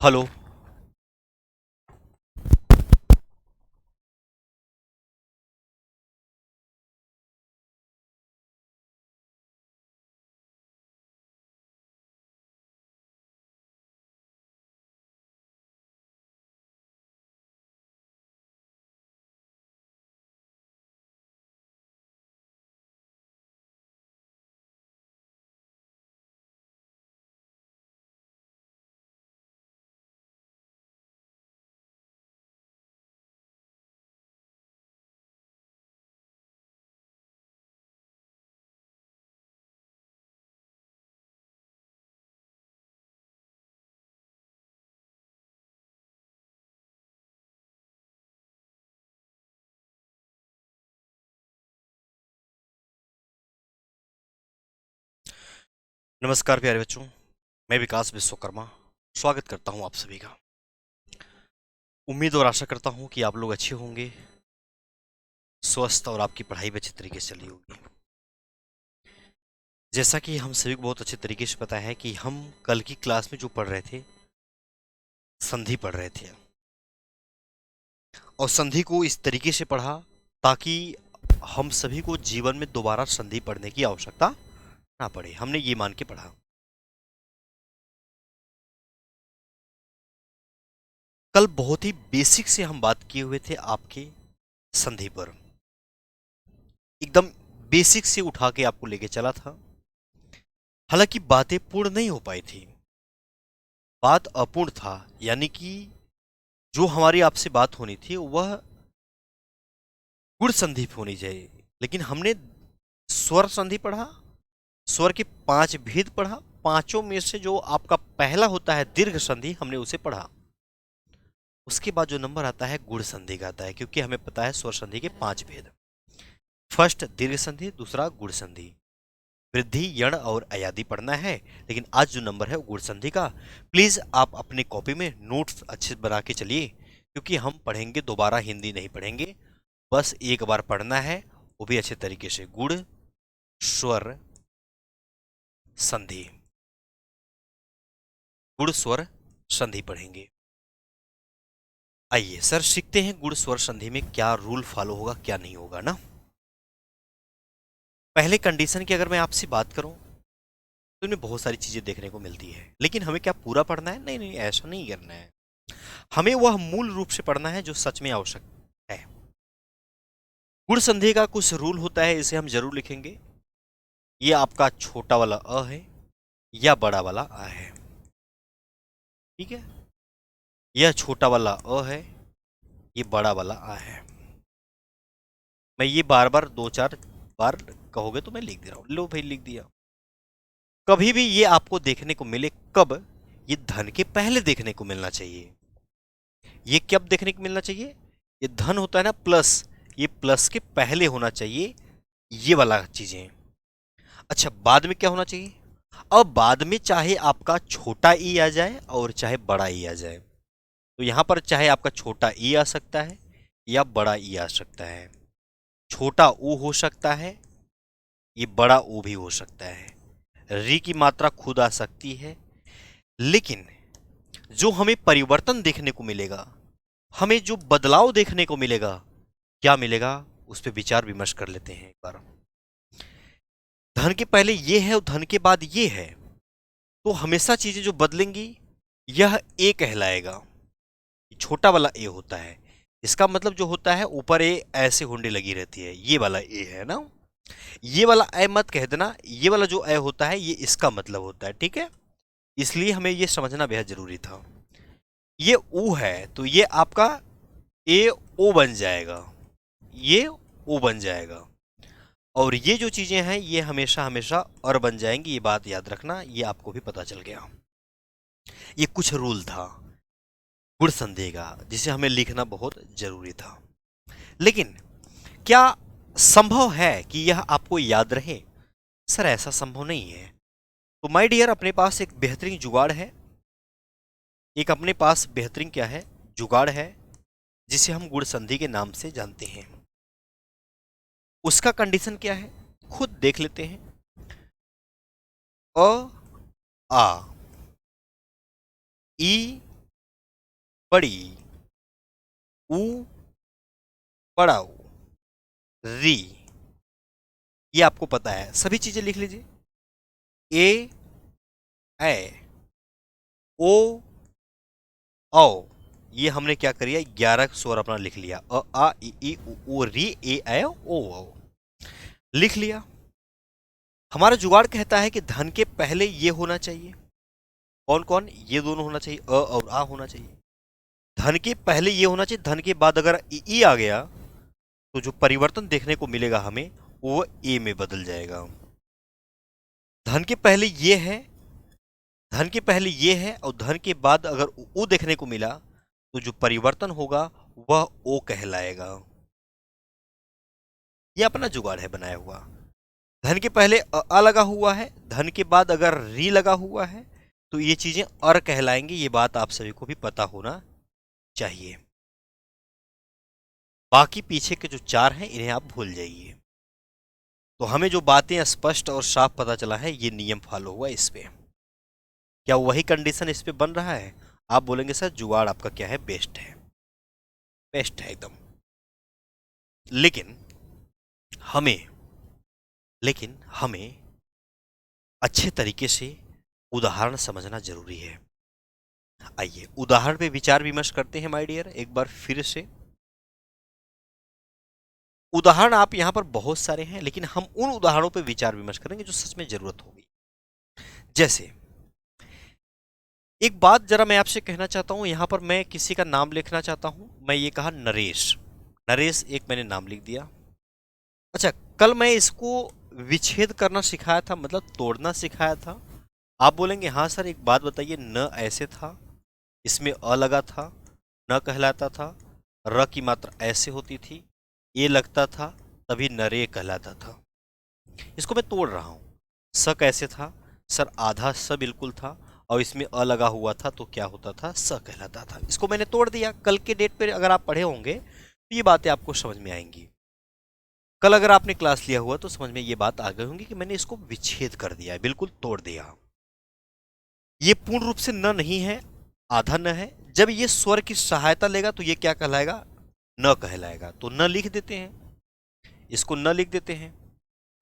Hello. नमस्कार प्यारे बच्चों, मैं विकास विश्वकर्मा स्वागत करता हूं आप सभी का। उम्मीद और आशा करता हूं कि आप लोग अच्छे होंगे, स्वस्थ और आपकी पढ़ाई भी अच्छी तरीके से चली होगी। जैसा कि हम सभी को बहुत अच्छे तरीके से पता है कि हम कल की क्लास में जो पढ़ रहे थे, संधि पढ़ रहे थे, और संधि को इस तरीके से पढ़ा ताकि हम सभी को जीवन में दोबारा संधि पढ़ने की आवश्यकता ना पड़े। हमने ये मान के पढ़ा। कल बहुत ही बेसिक से हम बात किए हुए थे आपके संधि पर, एकदम बेसिक से उठा के आपको लेके चला था। हालांकि बातें पूर्ण नहीं हो पाई थी, बात अपूर्ण था, यानी कि जो हमारी आपसे बात होनी थी वह गुण संधि पे होनी चाहिए, लेकिन हमने स्वर संधि पढ़ा, स्वर के 5 भेद पढ़ा। पांचों में से जो आपका पहला होता है दीर्घ संधि, हमने उसे पढ़ा। उसके बाद जो नंबर आता है गुण संधि का आता है, क्योंकि हमें पता है स्वर संधि के 5 भेद। फर्स्ट दीर्घ संधि, दूसरा गुण संधि, वृद्धि, यण और अयादि पढ़ना है। लेकिन आज जो नंबर है वो गुण संधि का। प्लीज आप अपने कॉपी में नोट्स अच्छे से बना के चलिए, क्योंकि हम पढ़ेंगे दोबारा, हिंदी नहीं पढ़ेंगे, बस एक बार पढ़ना है, वो भी अच्छे तरीके से। गुण स्वर संधि, गुण स्वर संधि पढ़ेंगे। आइए सर सीखते हैं गुण स्वर संधि में क्या रूल फॉलो होगा, क्या नहीं होगा ना। पहले कंडीशन की अगर मैं आपसे बात करूं तो इनमें बहुत सारी चीजें देखने को मिलती है, लेकिन हमें क्या पूरा पढ़ना है? नहीं नहीं, ऐसा नहीं करना है। हमें वह मूल रूप से पढ़ना है जो सच में आवश्यक है। गुण संधि का कुछ रूल होता है, इसे हम जरूर लिखेंगे। ये आपका छोटा वाला अ है या बड़ा वाला आ है, ठीक है। यह छोटा वाला अ है, ये बड़ा वाला आ है। मैं ये बार बार 2-4 बार कहोगे तो मैं लिख दे रहा हूं। लो भाई, लिख दिया। कभी भी ये आपको देखने को मिले कब? ये धन के पहले देखने को मिलना चाहिए। ये कब देखने को मिलना चाहिए? ये धन होता है ना प्लस, ये प्लस के पहले होना चाहिए, ये वाला चीजें। अच्छा, बाद में क्या होना चाहिए? अब बाद में चाहे आपका छोटा ई आ जाए और चाहे बड़ा ई आ जाए, तो यहां पर चाहे आपका छोटा ई आ सकता है या बड़ा ई आ सकता है। छोटा ऊ हो सकता है, ये बड़ा ऊ भी हो सकता है। री की मात्रा खुद आ सकती है। लेकिन जो हमें परिवर्तन देखने को मिलेगा, हमें जो बदलाव देखने को मिलेगा, क्या मिलेगा उस पर विचार विमर्श कर लेते हैं एक बार। धन के पहले ये है और धन के बाद ये है, तो हमेशा चीजें जो बदलेंगी, यह ए कहलाएगा। छोटा वाला ए होता है, इसका मतलब जो होता है ऊपर ए ऐसे हुंडी लगी रहती है, ये वाला ए है ना। ये वाला ए मत कह देना, ये वाला जो ए होता है ये इसका मतलब होता है, ठीक है। इसलिए हमें ये समझना बेहद जरूरी था। ये ऊ है तो ये आपका ए ओ बन जाएगा, ये ओ बन जाएगा। और ये जो चीजें हैं ये हमेशा हमेशा और बन जाएंगी, ये बात याद रखना, ये आपको भी पता चल गया। ये कुछ रूल था गुण संधि का, जिसे हमें लिखना बहुत जरूरी था। लेकिन क्या संभव है कि यह आपको याद रहे? सर ऐसा संभव नहीं है। तो माय डियर, अपने पास एक बेहतरीन जुगाड़ है, एक अपने पास बेहतरीन क्या है, जुगाड़ है, जिसे हम गुण संधि के नाम से जानते हैं। उसका कंडीशन क्या है खुद देख लेते हैं। अ आ, ई बड़ी, ऊ बड़ा ऊ, री, ये आपको पता है, सभी चीजें लिख लीजिए। ए, ओ, औ, ये हमने क्या करिए 11 स्वर अपना लिख लिया। अ आ इ उ री ए ऐ ओ औ लिख लिया। हमारा जुगाड़ कहता है कि धन के पहले ये होना चाहिए। कौन कौन? ये दोनों होना चाहिए, अ और आ होना चाहिए। धन के पहले ये होना चाहिए, धन के बाद अगर ई आ गया तो जो परिवर्तन देखने को मिलेगा हमें वो ए में बदल जाएगा। धन के पहले ये है, धन के पहले ये है और धन के बाद अगर उ देखने को मिला तो जो परिवर्तन होगा वह ओ कहलाएगा। ये अपना जुगाड़ है बनाया हुआ। धन के पहले अ लगा हुआ है, धन के बाद अगर री लगा हुआ है तो ये चीजें अर कहलाएंगी। ये बात आप सभी को भी पता होना चाहिए। बाकी पीछे के जो 4 हैं इन्हें आप भूल जाइए। तो हमें जो बातें स्पष्ट और साफ पता चला है ये नियम फॉलो हुआ इस पे। क्या वही कंडीशन इस पे बन रहा है? आप बोलेंगे सर जुगाड़ आपका क्या है? बेस्ट है, बेस्ट है एकदम। लेकिन हमें अच्छे तरीके से उदाहरण समझना जरूरी है। आइए उदाहरण पे विचार विमर्श करते हैं माय डियर एक बार फिर से। उदाहरण आप यहां पर बहुत सारे हैं लेकिन हम उन उदाहरणों पे विचार विमर्श करेंगे जो सच में जरूरत होगी। जैसे एक बात जरा मैं आपसे कहना चाहता हूं, यहां पर मैं किसी का नाम लिखना चाहता हूं। मैं ये कहा नरेश, नरेश एक मैंने नाम लिख दिया। अच्छा, कल मैं इसको विच्छेद करना सिखाया था, मतलब तोड़ना सिखाया था। आप बोलेंगे हाँ सर एक बात बताइए, न ऐसे था, इसमें अ लगा था, न कहलाता था, र की मात्रा ऐसे होती थी, ए लगता था तभी नरे कहलाता था। इसको मैं तोड़ रहा हूं। स कैसे था? सर आधा स बिल्कुल था और इसमें अ लगा हुआ था तो क्या होता था? स कहलाता था। इसको मैंने तोड़ दिया। कल के डेट पे अगर आप पढ़े होंगे तो ये बातें आपको समझ में आएंगी। कल अगर आपने क्लास लिया हुआ तो समझ में ये बात आ गई होंगी कि मैंने इसको विच्छेद कर दिया है, बिल्कुल तोड़ दिया। ये पूर्ण रूप से न नहीं है, आधा न है। जब ये स्वर की सहायता लेगा तो ये क्या कहलाएगा? न कहलाएगा। तो न लिख देते हैं, इसको न लिख देते हैं।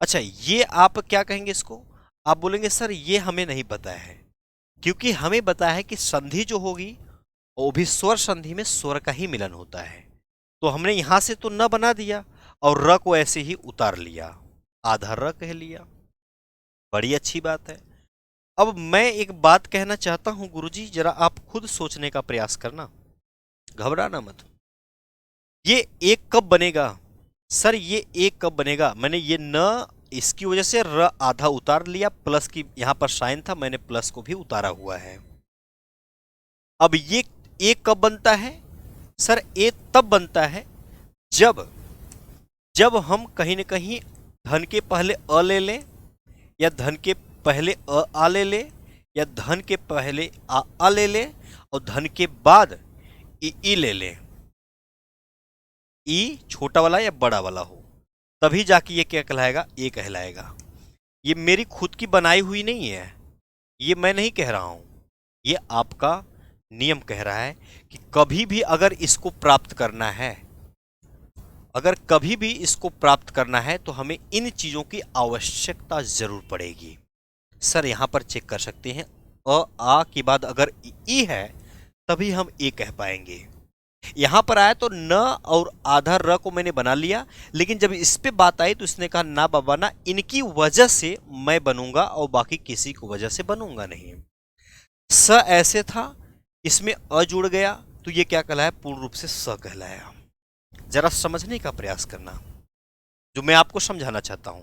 अच्छा, ये आप क्या कहेंगे इसको? आप बोलेंगे सर ये हमें नहीं पता है, क्योंकि हमें पता है कि संधि जो होगी वो भी स्वर संधि में स्वर का ही मिलन होता है। तो हमने यहां से तो न बना दिया और र को ऐसे ही उतार लिया, आधा र कह लिया। बड़ी अच्छी बात है। अब मैं एक बात कहना चाहता हूं गुरुजी, जरा आप खुद सोचने का प्रयास करना, घबराना मत। ये एक कब बनेगा? सर ये एक कब बनेगा? मैंने ये न इसकी वजह से र आधा उतार लिया, प्लस की यहां पर साइन था, मैंने प्लस को भी उतारा हुआ है। अब ये एक कब बनता है? सर ए तब बनता है जब हम कहीं न कहीं धन के पहले अ ले लें, या धन के पहले अ आ ले लें, या धन के पहले आ ले लें और धन के बाद ई ले लें। ई छोटा वाला या बड़ा वाला हो, तभी जाके ये क्या कहलाएगा? ए कहलाएगा। ये मेरी खुद की बनाई हुई नहीं है, ये मैं नहीं कह रहा हूं, ये आपका नियम कह रहा है कि कभी भी अगर इसको प्राप्त करना है, अगर कभी भी इसको प्राप्त करना है तो हमें इन चीजों की आवश्यकता जरूर पड़ेगी। सर यहां पर चेक कर सकते हैं, अ आ के बाद अगर ई है तभी हम ए कह पाएंगे। यहां पर आया तो न और आधा र को मैंने बना लिया, लेकिन जब इस पे बात आई तो इसने कहा ना बाबा ना, इनकी वजह से मैं बनूंगा और बाकी किसी की वजह से बनूंगा नहीं। स ऐसे था, इसमें अ जुड़ गया तो ये क्या कहलाया? पूर्ण रूप से स कहलाया। जरा समझने का प्रयास करना जो मैं आपको समझाना चाहता हूं।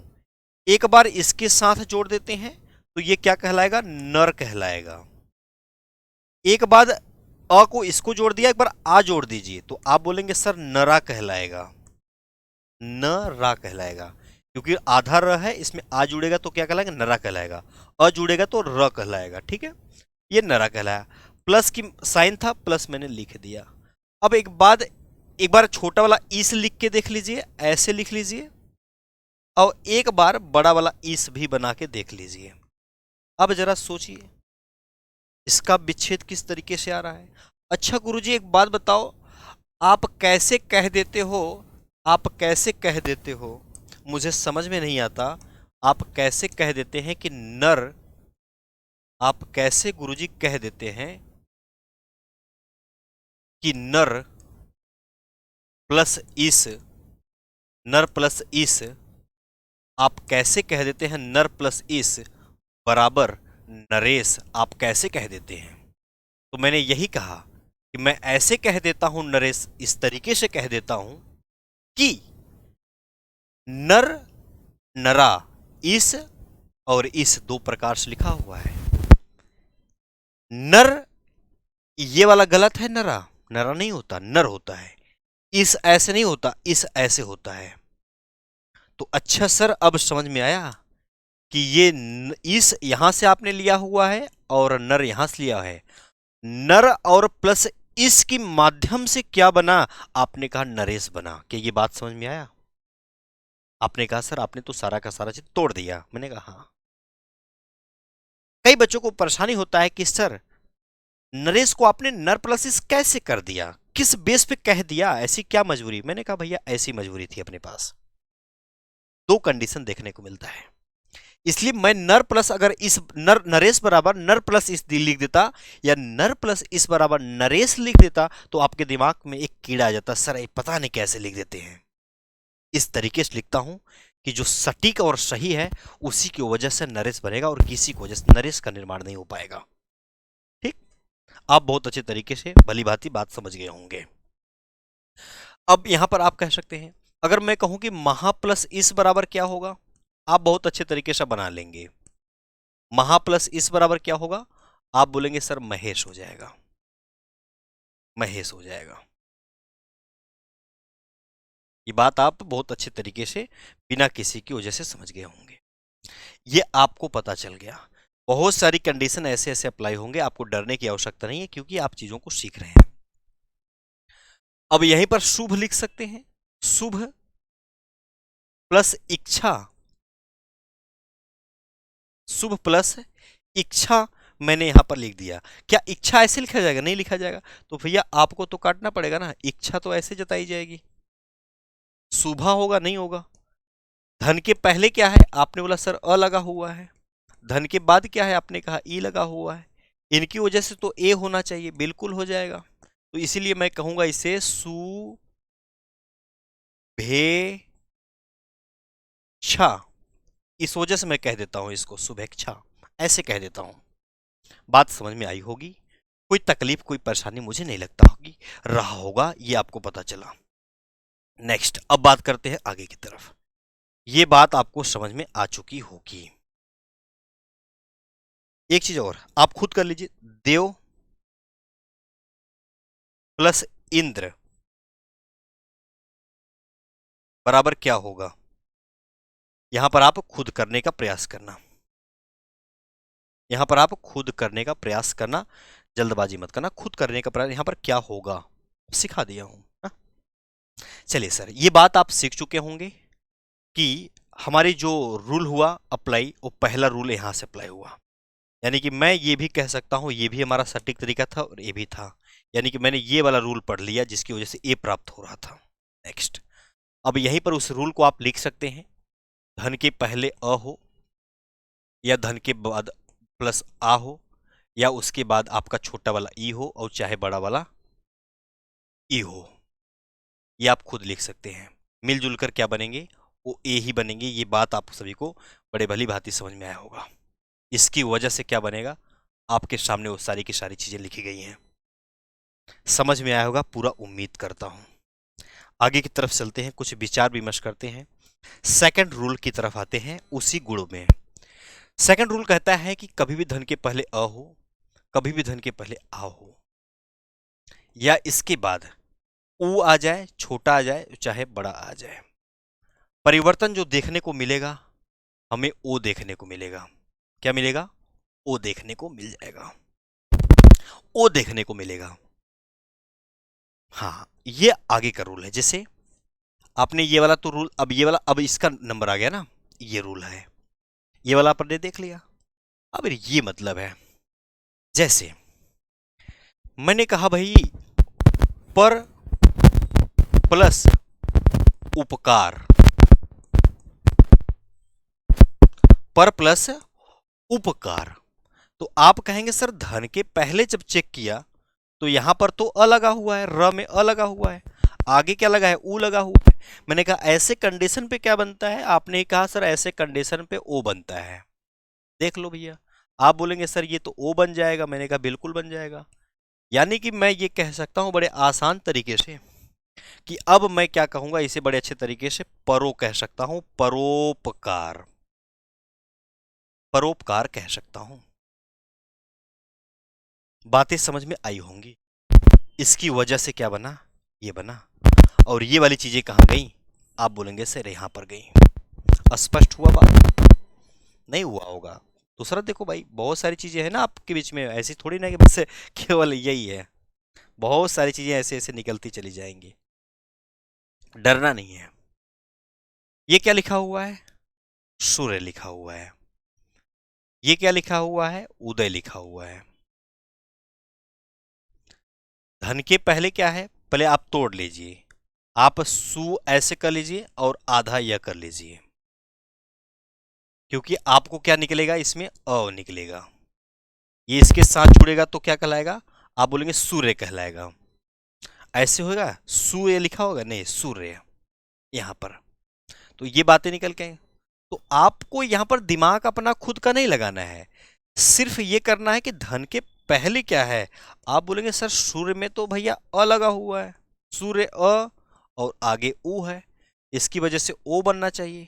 एक बार इसके साथ जोड़ देते हैं तो ये क्या कहलाएगा? नर कहलाएगा। एक बार अ को इसको जोड़ दिया, एक बार आ जोड़ दीजिए तो आप बोलेंगे सर नरा कहलाएगा, नरा कहलाएगा, क्योंकि आधा र है, इसमें आ जुड़ेगा तो क्या कहलाएगा? नरा कहलाएगा। अ जुड़ेगा तो र कहलाएगा। ठीक है, ये नरा कहलाया। प्लस की साइन था, प्लस मैंने लिख दिया। अब एक बार छोटा वाला इस लिख के देख लीजिए, ऐसे लिख लीजिए, और एक बार बड़ा वाला इस भी बना के देख लीजिए। अब जरा सोचिए इसका विच्छेद किस तरीके से आ रहा है। अच्छा गुरुजी एक बात बताओ, आप कैसे कह देते हो, आप कैसे कह देते हो, मुझे समझ में नहीं आता। आप कैसे कह देते हैं कि नर, आप कैसे गुरुजी कह देते हैं कि नर प्लस इस, नर प्लस इस, आप कैसे कह देते हैं नर प्लस इस बराबर नरेश, आप कैसे कह देते हैं? तो मैंने यही कहा कि मैं ऐसे कह देता हूं नरेश, इस तरीके से कह देता हूं कि नर, नरा, इस और इस दो प्रकार से लिखा हुआ है। नर ये वाला गलत है, नरा, नरा नहीं होता, नर होता है। इस ऐसे नहीं होता, इस ऐसे होता है। तो अच्छा सर अब समझ में आया कि ये इस यहां से आपने लिया हुआ है और नर यहां से लिया है। नर और प्लस इस की माध्यम से क्या बना? आपने कहा नरेश बना। क्या ये बात समझ में आया? आपने कहा सर आपने तो सारा का सारा चीज तोड़ दिया। मैंने कहा हाँ। कई बच्चों को परेशानी होता है कि सर नरेश को आपने नर प्लस इस कैसे कर दिया, किस बेस पे कह दिया, ऐसी क्या मजबूरी? मैंने कहा भैया ऐसी मजबूरी थी अपने पास। दो कंडीशन देखने को मिलता है, इसलिए मैं नर प्लस अगर इस नर, नरेश बराबर नर प्लस इस लिख देता या नर प्लस इस बराबर नरेश लिख देता तो आपके दिमाग में एक कीड़ा आ जाता, सर ये पता नहीं कैसे लिख देते हैं। इस तरीके से लिखता हूं कि जो सटीक और सही है उसी की वजह से नरेश बनेगा और किसी की वजह से नरेश का निर्माण नहीं हो पाएगा। ठीक, आप बहुत अच्छे तरीके से भली भांति बात समझ गए होंगे। अब यहां पर आप कह सकते हैं, अगर मैं कहूं कि महा प्लस इस बराबर क्या होगा, आप बहुत अच्छे तरीके से बना लेंगे। महा प्लस इस बराबर क्या होगा? आप बोलेंगे सर महेश हो जाएगा, महेश हो जाएगा। ये बात आप बहुत अच्छे तरीके से बिना किसी की वजह से समझ गए होंगे। ये आपको पता चल गया। बहुत सारी कंडीशन ऐसे ऐसे अप्लाई होंगे, आपको डरने की आवश्यकता नहीं है क्योंकि आप चीजों को सीख रहे हैं। अब यहीं पर शुभ लिख सकते हैं, शुभ प्लस इच्छा, शुभ प्लस इच्छा मैंने यहां पर लिख दिया। क्या इच्छा ऐसे लिखा जाएगा? नहीं लिखा जाएगा। तो भैया आपको तो काटना पड़ेगा ना, इच्छा तो ऐसे जताई जाएगी, शुभ होगा नहीं होगा। धन के पहले क्या है? आपने बोला सर अ लगा हुआ है। धन के बाद क्या है? आपने कहा ई लगा हुआ है। इनकी वजह से तो ए होना चाहिए, बिल्कुल हो जाएगा। तो इसीलिए मैं कहूंगा इसे सु भे छा, इस वजह से मैं कह देता हूं इसको शुभेच्छा, ऐसे कह देता हूं। बात समझ में आई होगी, कोई तकलीफ कोई परेशानी मुझे नहीं लगता होगी, रहा होगा ये आपको पता चला। नेक्स्ट, अब बात करते हैं आगे की तरफ। ये बात आपको समझ में आ चुकी होगी। एक चीज और आप खुद कर लीजिए, देव प्लस इंद्र बराबर क्या होगा? यहां पर आप खुद करने का प्रयास करना, यहां पर आप खुद करने का प्रयास करना, जल्दबाजी मत करना, खुद करने का प्रयास। यहां पर क्या होगा सिखा दिया हूं ना? चलिए सर, ये बात आप सीख चुके होंगे कि हमारी जो रूल हुआ अप्लाई, वो पहला रूल यहां से अप्लाई हुआ। यानी कि मैं ये भी कह सकता हूं ये भी हमारा सटीक तरीका था और ये भी था। यानी कि मैंने ये वाला रूल पढ़ लिया जिसकी वजह से ए प्राप्त हो रहा था। नेक्स्ट, अब यहीं पर उस रूल को आप लिख सकते हैं, धन के पहले अ हो या धन के बाद प्लस आ हो या उसके बाद आपका छोटा वाला ई हो और चाहे बड़ा वाला ई हो, ये आप खुद लिख सकते हैं। मिलजुल कर क्या बनेंगे? वो ए ही बनेंगे। ये बात आप सभी को बड़े भली भांति समझ में आया होगा। इसकी वजह से क्या बनेगा? आपके सामने वो सारी की सारी चीजें लिखी गई हैं, समझ में आया होगा पूरा, उम्मीद करता हूं। आगे की तरफ चलते हैं, कुछ विचार विमर्श करते हैं। सेकंड रूल की तरफ आते हैं उसी गुण में। सेकंड रूल कहता है कि कभी भी धन के पहले अ हो, कभी भी धन के पहले आ हो या इसके बाद ऊ आ जाए, छोटा आ जाए चाहे बड़ा आ जाए, परिवर्तन जो देखने को मिलेगा हमें ओ देखने को मिलेगा। क्या मिलेगा? ओ देखने को मिल जाएगा, ओ देखने को मिलेगा। हाँ, ये आगे का रूल है। जैसे आपने ये वाला तो रूल, अब ये वाला, अब इसका नंबर आ गया ना, ये रूल है, ये वाला आपने देख लिया। अब ये मतलब है, जैसे मैंने कहा भाई पर प्लस उपकार, पर प्लस उपकार। तो आप कहेंगे सर धन के पहले जब चेक किया तो यहां पर तो अ लगा हुआ है, र में अ लगा हुआ है, आगे क्या लगा है, ऊ लगा हुआ है। मैंने कहा ऐसे कंडीशन पे क्या बनता है, आपने कहा सर ऐसे कंडीशन पे ओ बनता है। देख लो भैया, आप बोलेंगे सर ये तो ओ बन जाएगा, मैंने कहा बिल्कुल बन जाएगा। यानी कि मैं ये कह सकता हूं बड़े आसान तरीके से कि अब मैं क्या कहूंगा इसे बड़े अच्छे तरीके से परो कह सकता हूं, परोपकार, परोपकार कह सकता हूं। बातें समझ में आई होंगी। इसकी वजह से क्या बना, ये बना। और ये वाली चीजें कहां गई, आप बोलेंगे सर यहां पर गई। स्पष्ट हुआ बात, नहीं हुआ होगा। दूसरा देखो भाई, बहुत सारी चीजें हैं ना आपके बीच में, ऐसी थोड़ी ना कि बस केवल यही है, बहुत सारी चीजें ऐसे ऐसे निकलती चली जाएंगी, डरना नहीं है। ये क्या लिखा हुआ है, सूर्य लिखा हुआ है। ये क्या लिखा हुआ है, उदय लिखा हुआ है। धन के पहले क्या है, पहले आप तोड़ लीजिए, आप सु ऐसे कर लीजिए और आधा यह कर लीजिए, क्योंकि आपको क्या निकलेगा इसमें, अ निकलेगा। ये इसके साथ जुड़ेगा तो क्या कहलाएगा, आप बोलेंगे सूर्य कहलाएगा। ऐसे होगा, सूर्य लिखा होगा, नहीं सूर्य यहां पर। तो ये बातें निकल के, तो आपको यहां पर दिमाग अपना खुद का नहीं लगाना है, सिर्फ ये करना है कि धन के पहले क्या है। आप बोलेंगे सर सूर्य में तो भैया अ लगा हुआ है, सूर्य अ और आगे ऊ है, इसकी वजह से ओ बनना चाहिए।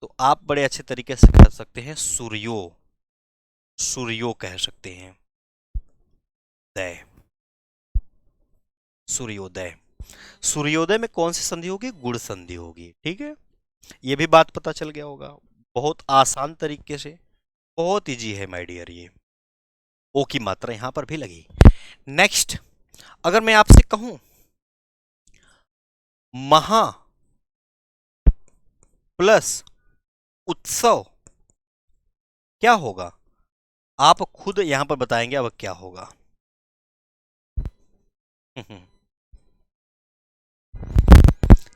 तो आप बड़े अच्छे तरीके से कह सकते हैं सूर्यो, सूर्यो कह सकते हैं, दय, सूर्योदय। सूर्योदय में कौन सी संधि होगी, गुण संधि होगी, ठीक है। ये भी बात पता चल गया होगा, बहुत आसान तरीके से, बहुत इजी है माय डियर। ये ओ की मात्रा यहां पर भी लगी। नेक्स्ट, अगर मैं आपसे कहूं महा प्लस उत्सव क्या होगा, आप खुद यहां पर बताएंगे अब क्या होगा।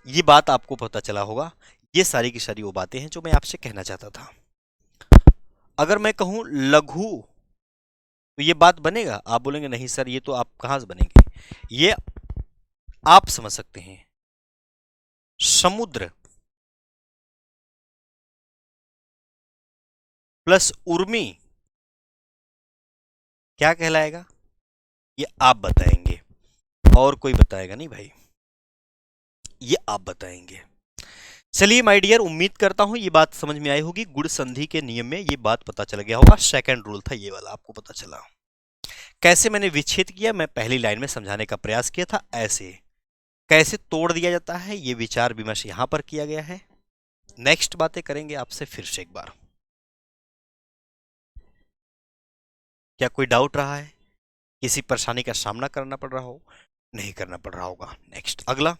ये बात आपको पता चला होगा, ये सारी की सारी वो बातें हैं जो मैं आपसे कहना चाहता था। अगर मैं कहूं लघु तो ये बात बनेगा, आप बोलेंगे नहीं सर ये तो आप कहां से बनेंगे, ये आप समझ सकते हैं। समुद्र प्लस उर्मी क्या कहलाएगा, ये आप बताएंगे, और कोई बताएगा नहीं भाई, ये आप बताएंगे। चलिए माय डियर, उम्मीद करता हूं ये बात समझ में आई होगी। गुण संधि के नियम में ये बात पता चल गया होगा, सेकंड रूल था ये वाला, आपको पता चला। कैसे मैंने विच्छेद किया, मैं पहली लाइन में समझाने का प्रयास किया था, ऐसे कैसे तोड़ दिया जाता है, ये विचार विमर्श यहां पर किया गया है। नेक्स्ट बातें करेंगे आपसे फिर से एक बार। क्या कोई डाउट रहा है, किसी परेशानी का सामना करना पड़ रहा हो, नहीं करना पड़ रहा होगा। नेक्स्ट अगला,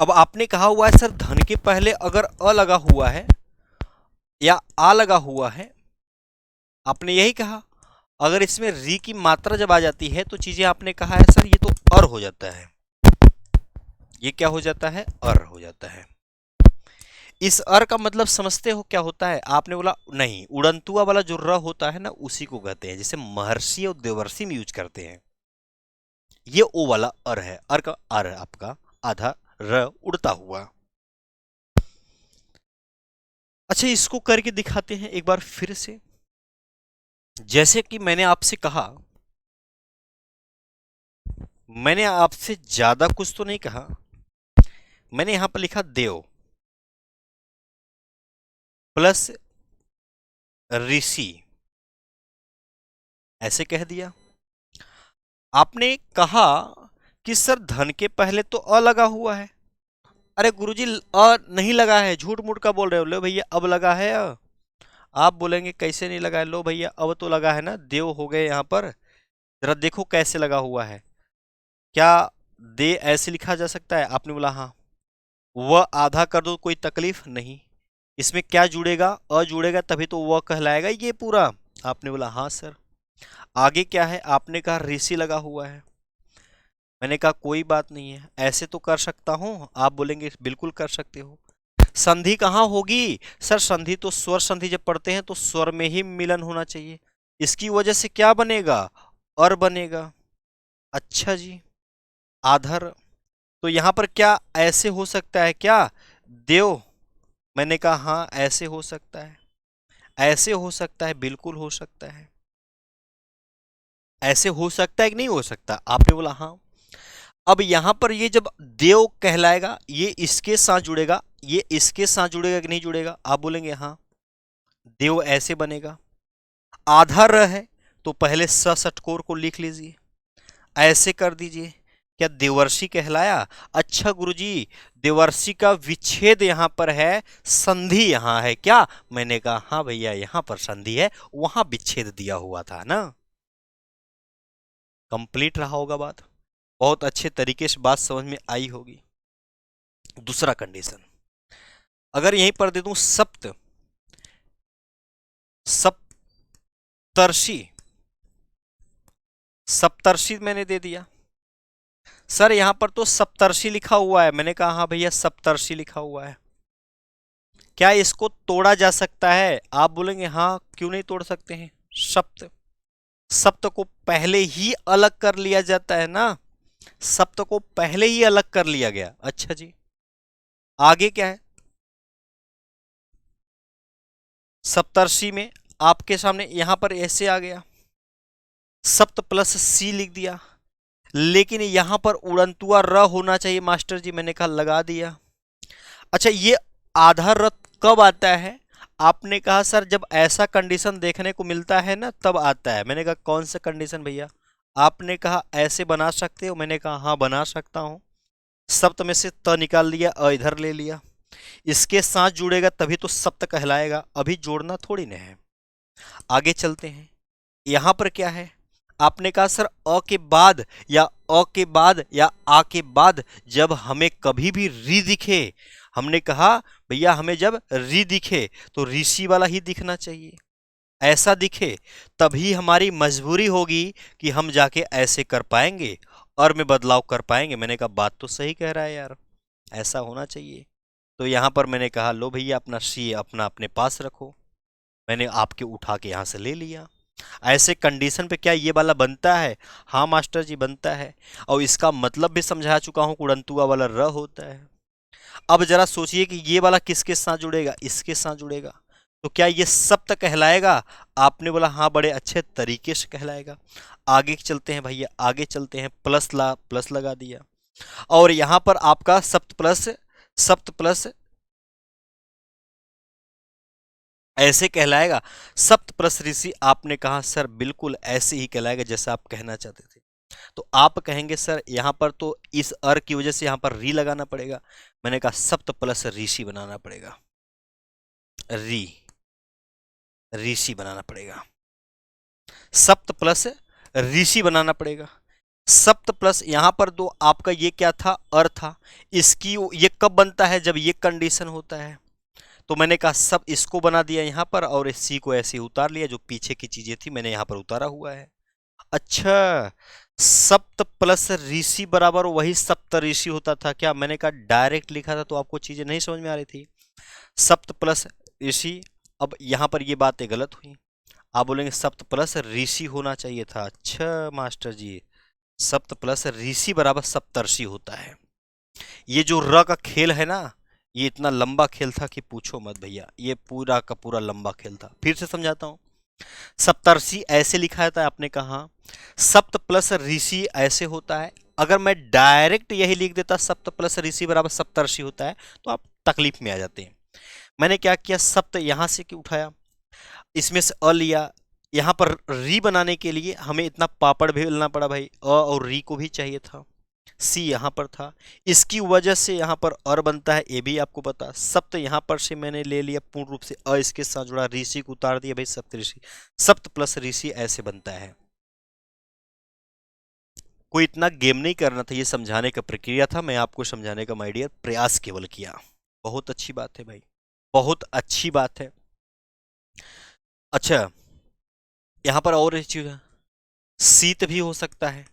अब आपने कहा हुआ है सर धन के पहले अगर अ लगा हुआ है या आ लगा हुआ है, आपने यही कहा। अगर इसमें री की मात्रा जब आ जाती है तो चीजें आपने कहा है सर ये तो अर हो जाता है, ये क्या हो जाता है, अर हो जाता है। इस अर का मतलब समझते हो क्या होता है, आपने बोला नहीं, उड़नतुआ वाला जो र होता है ना उसी को कहते हैं, जैसे महर्षि और देवर्षि में यूज करते हैं। ये ओ वाला अर है, अर का अर आपका आधा र उड़ता हुआ। अच्छा इसको करके दिखाते हैं एक बार फिर से। जैसे कि मैंने आपसे कहा, मैंने आपसे ज्यादा कुछ तो नहीं कहा, मैंने यहां पर लिखा देव प्लस ऋषि, ऐसे कह दिया। आपने कहा कि सर धन के पहले तो अ लगा हुआ है, अरे गुरुजी अ नहीं लगा है, झूठ मूठ का बोल रहे हो, लो भैया अब लगा है अ। आप बोलेंगे कैसे नहीं लगा है, लो भैया अब तो लगा है ना, देव हो गए यहां पर, जरा देखो कैसे लगा हुआ है। क्या दे ऐसे लिखा जा सकता है, आपने बोला हाँ। वह आधा कर दो कोई तकलीफ नहीं, इसमें क्या जुड़ेगा, अ जुड़ेगा तभी तो वह कहलाएगा ये पूरा, आपने बोला हाँ सर। आगे क्या है, आपने कहा ऋषि लगा हुआ है। मैंने कहा कोई बात नहीं है, ऐसे तो कर सकता हूं। आप बोलेंगे बिल्कुल कर सकते हो। संधि कहाँ होगी सर? संधि तो स्वर संधि जब पढ़ते हैं तो स्वर में ही मिलन होना चाहिए। इसकी वजह से क्या बनेगा? और बनेगा। अच्छा जी। आधर, तो यहां पर क्या ऐसे हो सकता है क्या? देव। मैंने कहा हाँ ऐसे हो सकता है। ऐसे हो सकता है, बिल्कुल हो सकता है। ऐसे हो सकता है कि नहीं हो सकता? आपने बोला हाँ। अब यहां पर ये जब देव कहलाएगा, ये इसके साथ जुड़ेगा, ये इसके साथ जुड़ेगा कि नहीं जुड़ेगा? आप बोलेंगे हाँ। देव ऐसे बनेगा। आधा र है तो पहले स षटकोर को लिख लीजिए, ऐसे कर दीजिए। क्या देवर्षि कहलाया? अच्छा गुरुजी, देवर्षि का विच्छेद यहां पर है, संधि यहां है क्या? मैंने कहा हाँ भैया, यहां पर संधि है, वहां विच्छेद दिया हुआ था ना। कंप्लीट रहा होगा बात, बहुत अच्छे तरीके से बात समझ में आई होगी। दूसरा कंडीशन, अगर यहीं पर दे दूं सप्त, सप्तर्षि, सप्तर्षि मैंने दे दिया। सर यहां पर तो सप्तर्षि लिखा हुआ है। मैंने कहा हाँ भैया सप्तर्षि लिखा हुआ है। क्या इसको तोड़ा जा सकता है? आप बोलेंगे हाँ, क्यों नहीं तोड़ सकते हैं। सप्त, सप्त को पहले ही अलग कर लिया जाता है ना, सप्त को पहले ही अलग कर लिया गया। अच्छा जी, आगे क्या है? सप्तर्षि में आपके सामने यहां पर ऐसे आ गया, सप्त प्लस सी लिख दिया, लेकिन यहां पर उड़ंतुआ र होना चाहिए मास्टर जी। मैंने कहा लगा दिया। अच्छा, ये आधा र कब आता है? आपने कहा सर जब ऐसा कंडीशन देखने को मिलता है ना तब आता है। मैंने कहा कौन सा कंडीशन भैया? आपने कहा ऐसे बना सकते हो। मैंने कहा हाँ बना सकता हूं। सप्त में से त निकाल लिया, अ इधर ले लिया, इसके साथ जुड़ेगा तभी तो सप्त कहलाएगा, अभी जोड़ना थोड़ी ना है। आगे चलते हैं, यहां पर क्या है? आपने कहा सर अ के बाद या अ के बाद या आ के बाद जब हमें कभी भी री दिखे, हमने कहा भैया हमें जब री दिखे तो ऋषि वाला ही दिखना चाहिए। ऐसा दिखे तभी हमारी मजबूरी होगी कि हम जाके ऐसे कर पाएंगे और में बदलाव कर पाएंगे। मैंने कहा बात तो सही कह रहा है यार, ऐसा होना चाहिए। तो यहां पर मैंने कहा लो भैया अपना सी अपना अपने पास रखो। मैंने आपके उठा के यहां से ले लिया। ऐसे कंडीशन पे क्या ये वाला बनता है? हाँ मास्टर जी बनता है, और इसका मतलब भी समझा चुका हूं, उड़ंतुआ वाला र होता है। अब जरा सोचिए कि ये वाला किसके साथ जुड़ेगा? इसके साथ जुड़ेगा, तो क्या ये सप्त कहलाएगा? आपने बोला हाँ बड़े अच्छे तरीके से कहलाएगा। आगे चलते हैं भैया, आगे चलते हैं, प्लस लगा दिया, और यहां पर आपका सप्त प्लस ऐसे कहलाएगा। सप्त प्लस ऋषि, आपने कहा सर बिल्कुल ऐसे ही कहलाएगा जैसा आप कहना चाहते थे। तो आप कहेंगे सर यहां पर तो इस अर की वजह से यहां पर री लगाना पड़ेगा। मैंने कहा सप्त प्लस ऋषि बनाना पड़ेगा, री ऋषि बनाना पड़ेगा, सप्त प्लस ऋषि बनाना पड़ेगा। सप्त प्लस यहां पर दो आपका ये क्या था? अर था। इसकी ये कब बनता है? जब ये कंडीशन होता है। तो मैंने कहा सब इसको बना दिया यहां पर, और इस सी को ऐसे उतार लिया, जो पीछे की चीजें थी मैंने यहां पर उतारा हुआ है। अच्छा, सप्त प्लस ऋषि बराबर वही सप्त ऋषि होता था क्या? मैंने कहा डायरेक्ट लिखा था तो आपको चीजें नहीं समझ में आ रही थी। सप्त प्लस ऋषि, अब यहां पर ये बातें गलत हुई। आप बोलेंगे सप्त प्लस ऋषि होना चाहिए था। अच्छा मास्टर जी, सप्त प्लस ऋषि बराबर सप्तर्षि होता है। ये जो र का खेल है ना, ये इतना लंबा खेल था कि पूछो मत भैया, ये पूरा का पूरा लंबा खेल था। फिर से समझाता हूं, सप्तर्षि ऐसे लिखा जाता है, आपने कहा सप्त प्लस ऋषि ऐसे होता है। अगर मैं डायरेक्ट यही लिख देता सप्त प्लस ऋषि बराबर सप्तर्षि होता है तो आप तकलीफ में आ जाते हैं। मैंने क्या किया, सप्त यहां से क्यों उठाया, इसमें से अ लिया, यहां पर री बनाने के लिए हमें इतना पापड़ बेलना पड़ा भाई, अ और री को भी चाहिए था, सी यहां पर था, इसकी वजह से यहां पर अर बनता है, ये भी आपको पता। सप्त यहां पर से मैंने ले लिया पूर्ण रूप से, अ इसके साथ जुड़ा, ऋषि को उतार दिया भाई, सप्त ऋषि, सप्त प्लस ऋषि ऐसे बनता है। कोई इतना गेम नहीं करना था, ये समझाने का प्रक्रिया था, मैं आपको समझाने का माय डियर प्रयास केवल किया। बहुत अच्छी बात है भाई, बहुत अच्छी बात है। अच्छा, यहां पर और एक चीज है, शीत भी हो सकता है,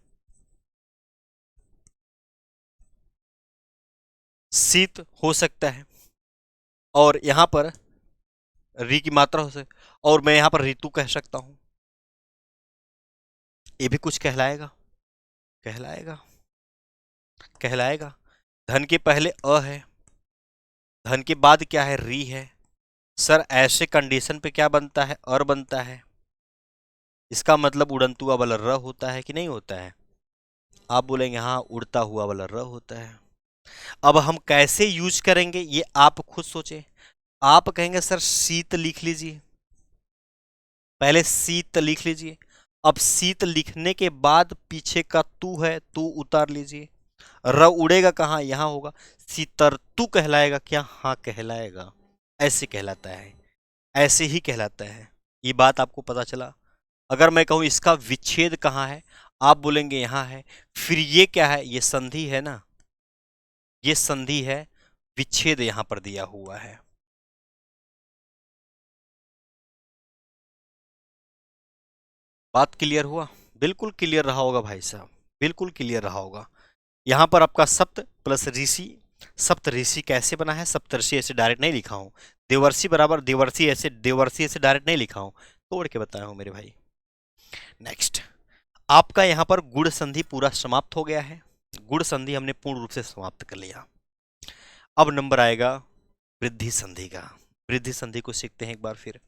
शीत हो सकता है। और यहां पर री की मात्रा हो सकती, और मैं यहां पर ऋतु कह सकता हूं, ये भी कुछ कहलाएगा, कहलाएगा, कहलाएगा। धन के पहले अ है, धन के बाद क्या है, री है। सर ऐसे कंडीशन पे क्या बनता है, और बनता है। इसका मतलब उड़ंतु वाला र होता है कि नहीं होता है। आप बोलेंगे हाँ उड़ता हुआ वाला र होता है। अब हम कैसे यूज करेंगे ये आप खुद सोचें। आप कहेंगे सर शीत लिख लीजिए, पहले शीत लिख लीजिए। अब शीत लिखने के बाद पीछे का तू है, तू उतार लीजिए। र उड़ेगा कहाँ, यहां होगा। सीतरतु कहलाएगा क्या, हाँ कहलाएगा, ऐसे कहलाता है, ऐसे ही कहलाता है। ये बात आपको पता चला। अगर मैं कहूं इसका विच्छेद कहाँ है, आप बोलेंगे यहां है। फिर ये क्या है, ये संधि है ना, ये संधि है, विच्छेद यहां पर दिया हुआ है। बात क्लियर हुआ, बिल्कुल क्लियर रहा होगा भाई साहब, बिल्कुल क्लियर रहा होगा। यहां पर आपका सप्त प्लस ऋषि, सप्त ऋषि कैसे बना है, सप्तर्षि ऐसे डायरेक्ट नहीं लिखा हूं। देवर्षि बराबर देवर्षि, ऐसे देवर्षि ऐसे डायरेक्ट नहीं लिखा हूं, तोड़ के बताया हूं मेरे भाई। नेक्स्ट, आपका यहां पर गुण संधि पूरा समाप्त हो गया है, गुण संधि हमने पूर्ण रूप से समाप्त कर लिया। अब नंबर आएगा वृद्धि संधि का। वृद्धि संधि को सीखते हैं एक बार फिर।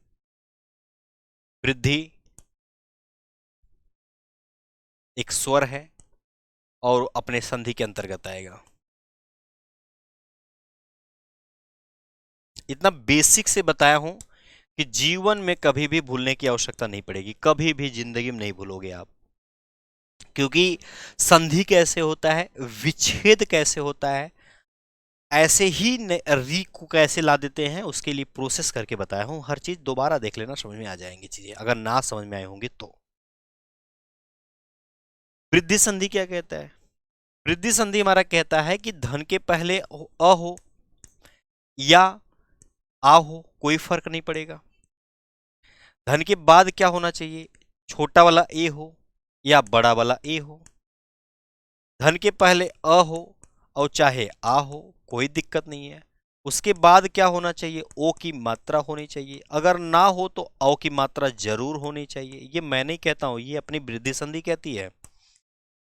वृद्धि एक स्वर है और अपने संधि के अंतर्गत आएगा। इतना बेसिक से बताया हूं कि जीवन में कभी भी भूलने की आवश्यकता नहीं पड़ेगी, कभी भी जिंदगी में नहीं भूलोगे आप। क्योंकि संधि कैसे होता है, विच्छेद कैसे होता है, ऐसे ही री को कैसे ला देते हैं, उसके लिए प्रोसेस करके बताया हूं। हर चीज दोबारा देख लेना, समझ में आ जाएंगी चीजें, अगर ना समझ में आई होंगी तो। वृद्धि संधि क्या कहता है, वृद्धि संधि हमारा कहता है कि धन के पहले अ हो या आ हो, कोई फर्क नहीं पड़ेगा। धन के बाद क्या होना चाहिए, छोटा वाला ए हो या बड़ा वाला ए हो। धन के पहले अ हो और चाहे आ हो, कोई दिक्कत नहीं है। उसके बाद क्या होना चाहिए, ओ की मात्रा होनी चाहिए। अगर ना हो तो औ की मात्रा जरूर होनी चाहिए। ये मैं नहीं कहता हूं, ये अपनी वृद्धि संधि कहती है।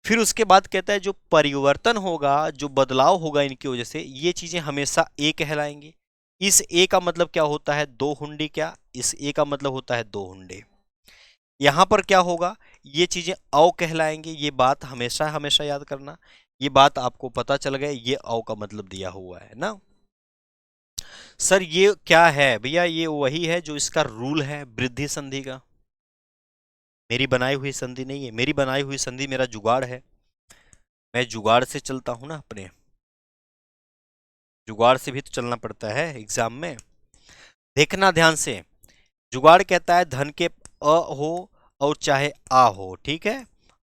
फिर उसके बाद कहता है जो परिवर्तन होगा, जो बदलाव होगा इनकी वजह से, ये चीजें हमेशा ए कहलाएंगी। इस ए का मतलब क्या होता है, दो हुंडे। क्या, इस ए का मतलब होता है दो हुंडे। यहां पर क्या होगा, ये चीजें औ कहलाएंगे। ये बात हमेशा हमेशा याद करना। ये बात आपको पता चल गया, ये औ का मतलब दिया हुआ है ना। सर ये क्या है भैया, ये वही है जो इसका रूल है वृद्धि संधि का। मेरी बनाई हुई संधि नहीं है, मेरी बनाई हुई संधि मेरा जुगाड़ है। मैं जुगाड़ से चलता हूं ना, अपने जुगाड़ से भी तो चलना पड़ता है एग्जाम में। देखना ध्यान से, जुगाड़ कहता है धन के अ हो और चाहे आ हो, ठीक है।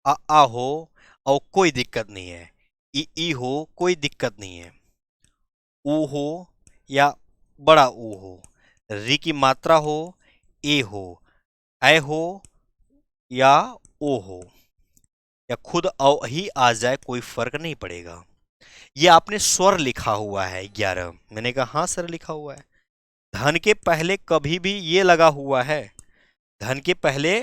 आ हो और कोई दिक्कत नहीं है, ई हो कोई दिक्कत नहीं है, ऊ हो या बड़ा ऊ हो, री की मात्रा हो, ए हो, ऐ हो या ओ हो, या खुद औ ही आ जाए, कोई फर्क नहीं पड़ेगा। ये आपने स्वर लिखा हुआ है 11, मैंने कहा हाँ सर लिखा हुआ है। धन के पहले कभी भी ये लगा हुआ है, धन के पहले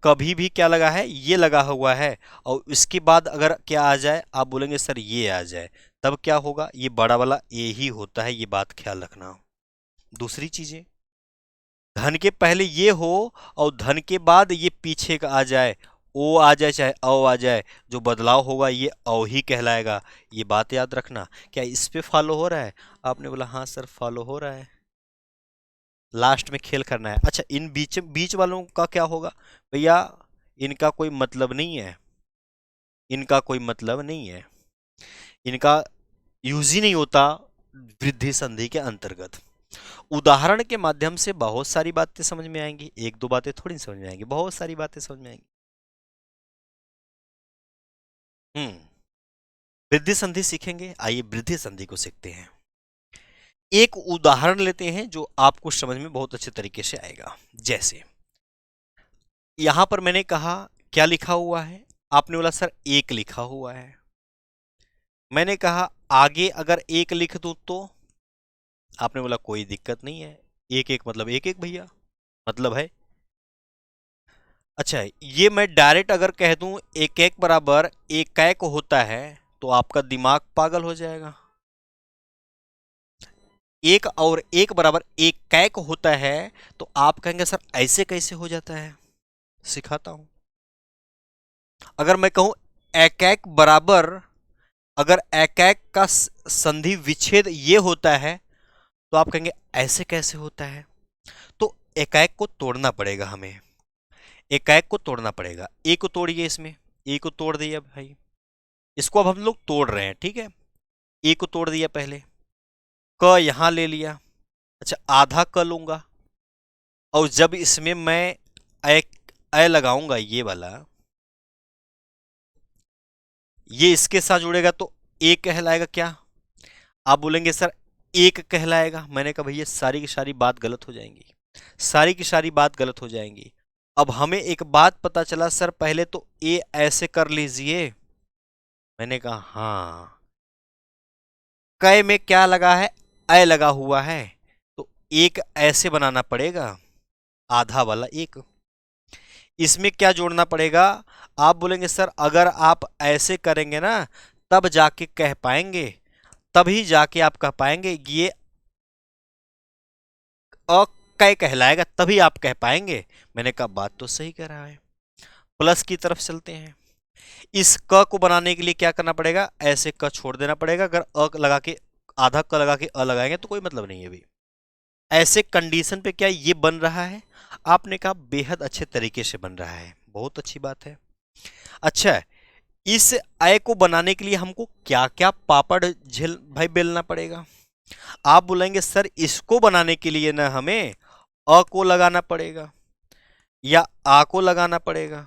कभी भी क्या लगा है, ये लगा हुआ है। और इसके बाद अगर क्या आ जाए, आप बोलेंगे सर ये आ जाए, तब क्या होगा, ये बड़ा वाला ए ही होता है, ये बात ख्याल रखना। दूसरी चीजें, धन के पहले ये हो और धन के बाद ये पीछे का आ जाए, ओ आ जाए चाहे औ आ जाए, जो बदलाव होगा ये औ ही कहलाएगा। ये बात याद रखना। क्या इस पे फॉलो हो रहा है, आपने बोला हाँ सर फॉलो हो रहा है। लास्ट में खेल करना है। अच्छा इन बीच बीच वालों का क्या होगा भैया, इनका कोई मतलब नहीं है, इनका कोई मतलब नहीं है, इनका यूज ही नहीं होता वृद्धि संधि के अंतर्गत। उदाहरण के माध्यम से बहुत सारी बातें समझ में आएंगी, एक दो बातें थोड़ी समझ में आएंगी, बहुत सारी बातें समझ में आएंगी। वृद्धि संधि सीखेंगे, आइए वृद्धि संधि को सीखते हैं। एक उदाहरण लेते हैं जो आपको समझ में बहुत अच्छे तरीके से आएगा। जैसे यहां पर मैंने कहा क्या लिखा हुआ है? आपने बोला सर एक लिखा हुआ है। मैंने कहा आगे अगर एक लिख दूं तो? आपने बोला कोई दिक्कत नहीं है, एक एक मतलब एक एक भैया, मतलब है। अच्छा, ये मैं डायरेक्ट अगर कह दूं एक एक बराबर एक एक होता है तो आपका दिमाग पागल हो जाएगा। एक और एक बराबर एक कैक होता है तो आप कहेंगे सर ऐसे कैसे हो जाता है, सिखाता हूं। अगर मैं कहूं एक एक बराबर, अगर एक एक का संधि विच्छेद ये होता है तो आप कहेंगे ऐसे कैसे होता है। तो एक एक को तोड़ना पड़ेगा हमें, एक एक को तोड़ना पड़ेगा। ए को तोड़िए, इसमें ए को तोड़ दिया भाई, इसको अब हम लोग तोड़ रहे हैं, ठीक है। ए को तोड़ दिया पहले, क यहां ले लिया। अच्छा, आधा क लूंगा और जब इसमें मैं ए लगाऊंगा ये वाला, ये इसके साथ जुड़ेगा तो ए कहलाएगा क्या? आप बोलेंगे सर एक कहलाएगा। मैंने कहा भैया सारी की सारी बात गलत हो जाएंगी, सारी की सारी बात गलत हो जाएंगी। अब हमें एक बात पता चला सर पहले तो ए ऐसे कर लीजिए। मैंने कहा हाँ, कै में क्या लगा है? ए लगा हुआ है, तो एक ऐसे बनाना पड़ेगा, आधा वाला एक। इसमें क्या जोड़ना पड़ेगा? आप बोलेंगे सर अगर आप ऐसे करेंगे ना तब जाके कह पाएंगे, तभी जाके आप कह पाएंगे ये अकय कहलाएगा, तभी आप कह पाएंगे। मैंने कहा बात तो सही कह रहा है। प्लस की तरफ चलते हैं। इस क को बनाने के लिए क्या करना पड़ेगा? ऐसे क छोड़ देना पड़ेगा। अगर अ लगा के, आधा क लगा के अ लगाएंगे तो कोई मतलब नहीं है अभी। ऐसे कंडीशन पे क्या ये बन रहा है? आपने कहा बेहद अच्छे तरीके से बन रहा है, बहुत अच्छी बात है। अच्छा, इस अय को बनाने के लिए हमको क्या क्या पापड़ झेल भाई बेलना पड़ेगा? आप बोलेंगे सर इसको बनाने के लिए ना हमें अ को लगाना पड़ेगा या आ को लगाना पड़ेगा।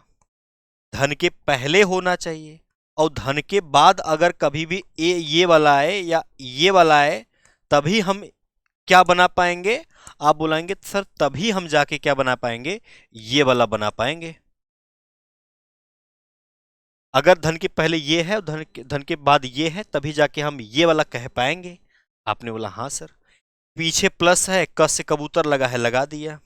धन के पहले होना चाहिए और धन के बाद अगर कभी भी ए ये वाला आए या ये वाला आए तभी हम क्या बना पाएंगे? आप बोलेंगे सर तभी हम जाके क्या बना पाएंगे? ये वाला बना पाएंगे। अगर धन के पहले ये है और धन के बाद ये है तभी जाके हम ये वाला कह पाएंगे। आपने बोला हाँ सर। पीछे प्लस है, क से कबूतर लगा है, लगा दिया।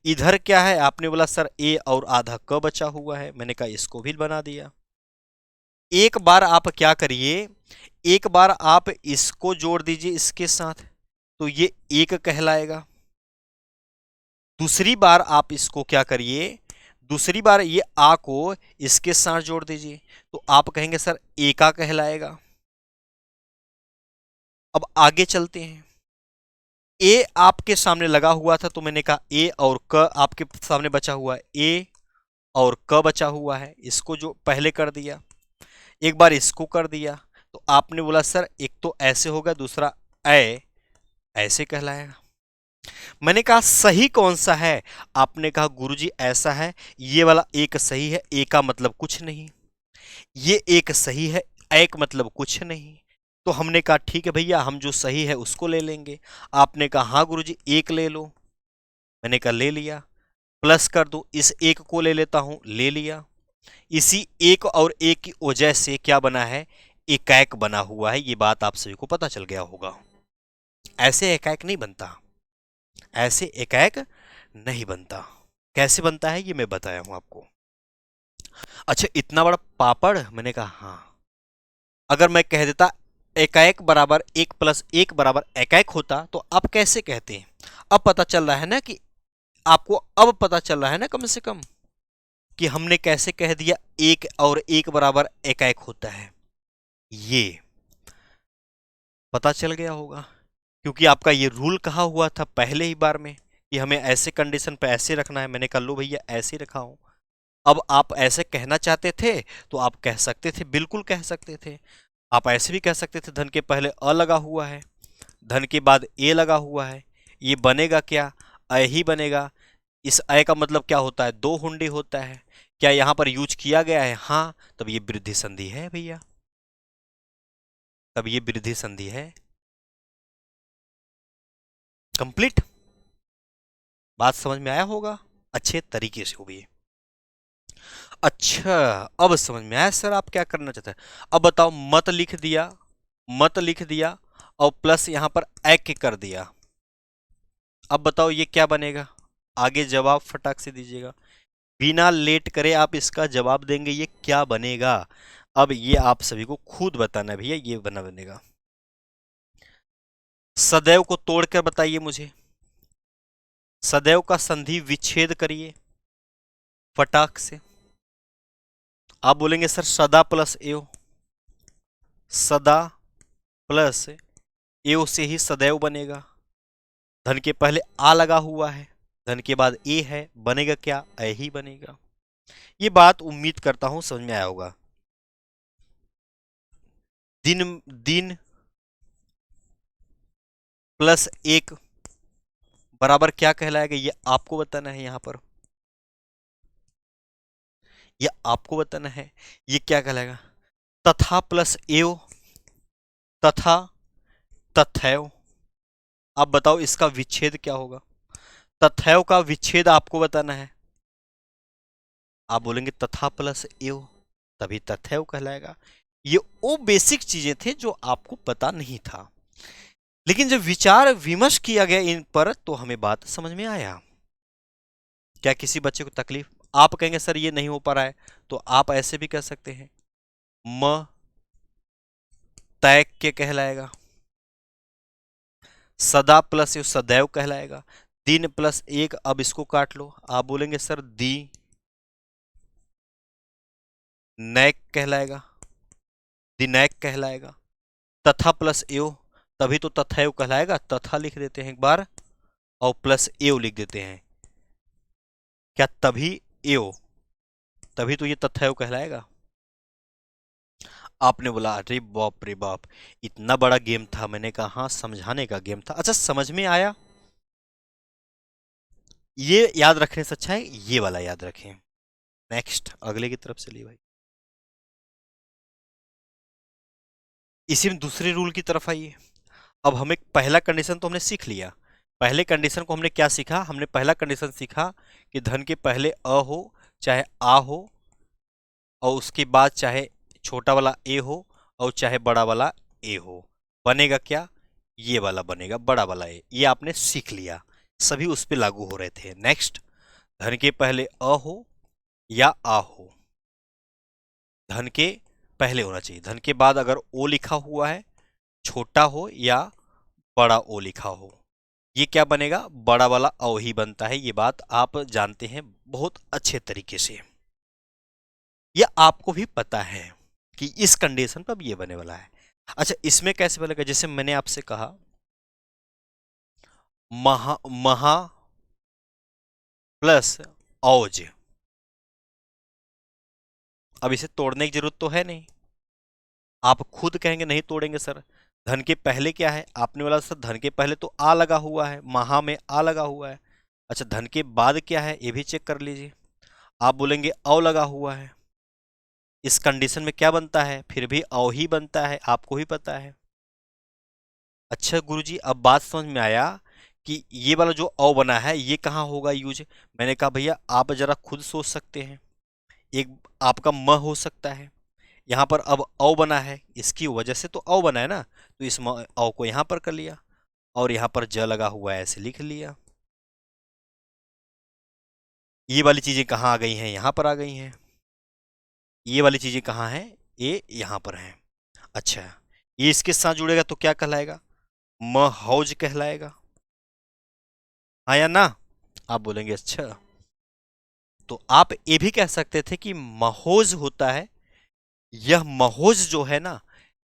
इधर क्या है? आपने बोला सर ए और आधा क बचा हुआ है। मैंने कहा इसको भी बना दिया। एक बार आप क्या करिए, एक बार आप इसको जोड़ दीजिए इसके साथ तो ये एक कहलाएगा। दूसरी बार आप इसको क्या करिए, दूसरी बार ये आ को इसके साथ जोड़ दीजिए तो आप कहेंगे सर एका कहलाएगा। अब आगे चलते हैं। ए आपके सामने लगा हुआ था तो मैंने कहा ए और क आपके सामने बचा हुआ है, ए और क बचा हुआ है, इसको जो पहले कर दिया। एक बार इसको कर दिया तो आपने बोला सर एक तो ऐसे होगा, दूसरा ऐसे कहलाएगा। मैंने कहा सही कौन सा है? आपने कहा गुरुजी ऐसा है, ये वाला एक सही है, ए का मतलब कुछ नहीं, ये एक सही है, एक मतलब कुछ नहीं। तो हमने कहा ठीक है भैया हम जो सही है उसको ले लेंगे। आपने कहा हाँ गुरुजी एक ले लो। मैंने कहा ले लिया। प्लस कर दो, इस एक को ले लेता हूं, ले लिया। इसी एक और एक की वजह से क्या बना है? एकाएक बना हुआ है। ये बात आप सभी को पता चल गया होगा। ऐसे एकाएक नहीं बनता, ऐसे एकाएक नहीं बनता। कैसे बनता है ये मैं बताया हूं आपको। अच्छा, इतना बड़ा पापड़? मैंने कहा हाँ। अगर मैं कह देता एकाएक बराबर एक प्लस एक बराबर एकाएक होता तो आप कैसे कहते हैं? अब पता चल रहा है ना कि आपको, अब पता चल रहा है ना कम से कम कि हमने कैसे कह दिया एक और एक बराबर एकाएक होता है। ये पता चल गया होगा क्योंकि आपका ये रूल कहा हुआ था पहले ही बार में कि हमें ऐसे कंडीशन पे ऐसे रखना है। मैंने कहा लो भैया ऐसे ही रखा हूं। अब आप ऐसे कहना चाहते थे तो आप कह सकते थे, बिल्कुल कह सकते थे। आप ऐसे भी कह सकते थे धन के पहले अ लगा हुआ है, धन के बाद ए लगा हुआ है, ये बनेगा क्या? अ ही बनेगा। इस अय का मतलब क्या होता है? दो हुंडी होता है। क्या यहां पर यूज किया गया है? हाँ, तब ये वृद्धि संधि है भैया, तब ये वृद्धि संधि है। कंप्लीट बात समझ में आया होगा अच्छे तरीके से हुई। अच्छा, अब समझ में आया सर आप क्या करना चाहते हैं। अब बताओ, मत लिख दिया और प्लस यहां पर एक कर दिया। अब बताओ ये क्या बनेगा, आगे जवाब फटाक से दीजिएगा, बिना लेट करे आप इसका जवाब देंगे, ये क्या बनेगा। अब ये आप सभी को खुद बताना है भैया, ये बनेगा। सदैव को तोड़कर बताइए मुझे, सदैव का संधि विच्छेद करिए फटाक से। आप बोलेंगे सर सदा प्लस एव, सदा प्लस एव से ही सदैव बनेगा। धन के पहले आ लगा हुआ है, धन के बाद ए है, बनेगा क्या, ए ही बनेगा। ये बात उम्मीद करता हूं समझ में आया होगा। दिन दिन प्लस एक बराबर क्या कहलाएगा, ये आपको बताना है। यहां पर ये आपको बताना है, ये क्या कहलाएगा। तथा प्लस एव, तथा तथैव। आप बताओ इसका विच्छेद क्या होगा, तथैव का विच्छेद आपको बताना है। आप बोलेंगे तथा प्लस एव, तभी तथैव कहलाएगा। ये वो बेसिक चीजें थे जो आपको पता नहीं था, लेकिन जब विचार विमर्श किया गया इन पर तो हमें बात समझ में आया। क्या किसी बच्चे को तकलीफ, आप कहेंगे सर ये नहीं हो पा रहा है, तो आप ऐसे भी कह सकते हैं, म तय के कहलाएगा, सदा प्लस यू सदैव कहलाएगा, दिन प्लस एक, अब इसको काट लो, आप बोलेंगे सर दी नैक कहलाएगा, दिनैक कहलाएगा। तथा प्लस एव, तभी तो तथैव कहलाएगा, तथा लिख देते हैं एक बार और प्लस एव लिख देते हैं, क्या तभी एव, तभी तो ये तथैव कहलाएगा। आपने बोला अरे बाप रे बाप, इतना बड़ा गेम था। मैंने कहा हाँ समझाने का गेम था। अच्छा समझ में आया, ये याद रखने से अच्छा है ये वाला याद रखें। नेक्स्ट अगले की तरफ चलिए भाई, इसी में दूसरे रूल की तरफ आइए। अब हमें पहला कंडीशन तो हमने सीख लिया, पहले कंडीशन को हमने क्या सीखा, हमने पहला कंडीशन सीखा कि धन के पहले अ हो चाहे आ हो, और उसके बाद चाहे छोटा वाला ए हो और चाहे बड़ा वाला ए हो, बनेगा क्या, ये वाला बनेगा, बड़ा वाला ए। ये आपने सीख लिया, सभी उस पर लागू हो रहे थे। नेक्स्ट, धन के पहले अ हो या आ हो, धन के पहले होना चाहिए, धन के बाद अगर ओ लिखा हुआ है, छोटा हो या बड़ा ओ लिखा हो, ये क्या बनेगा, बड़ा वाला अ ही बनता है। ये बात आप जानते हैं बहुत अच्छे तरीके से, ये आपको भी पता है कि इस कंडीशन पर ये बने वाला है। अच्छा इसमें कैसे बनेगा, जैसे मैंने आपसे कहा महा महा प्लस औज, अब इसे तोड़ने की जरूरत तो है नहीं, आप खुद कहेंगे नहीं तोड़ेंगे सर। धन के पहले क्या है, आपने बोला सर धन के पहले तो आ लगा हुआ है, महा में आ लगा हुआ है। अच्छा धन के बाद क्या है ये भी चेक कर लीजिए, आप बोलेंगे औ लगा हुआ है। इस कंडीशन में क्या बनता है, फिर भी औ ही बनता है, आपको ही पता है। अच्छा गुरुजी अब बात समझ में आया कि ये वाला जो औ बना है ये कहाँ होगा यूज। मैंने कहा भैया आप जरा खुद सोच सकते हैं, एक आपका म हो सकता है, यहाँ पर अब औ बना है, इसकी वजह से तो औ बना है ना, तो इस औ को यहाँ पर कर लिया और यहाँ पर ज लगा हुआ है ऐसे लिख लिया। ये वाली चीजें कहाँ आ गई हैं, यहाँ पर आ गई हैं। ये वाली चीजें कहाँ हैं, ये यहाँ पर हैं। अच्छा ये इसके साथ जुड़ेगा तो क्या कहलाएगा, महौज कहलाएगा, हाँ या ना। आप बोलेंगे अच्छा, तो आप ये भी कह सकते थे कि महोज होता है, यह महोज जो है ना,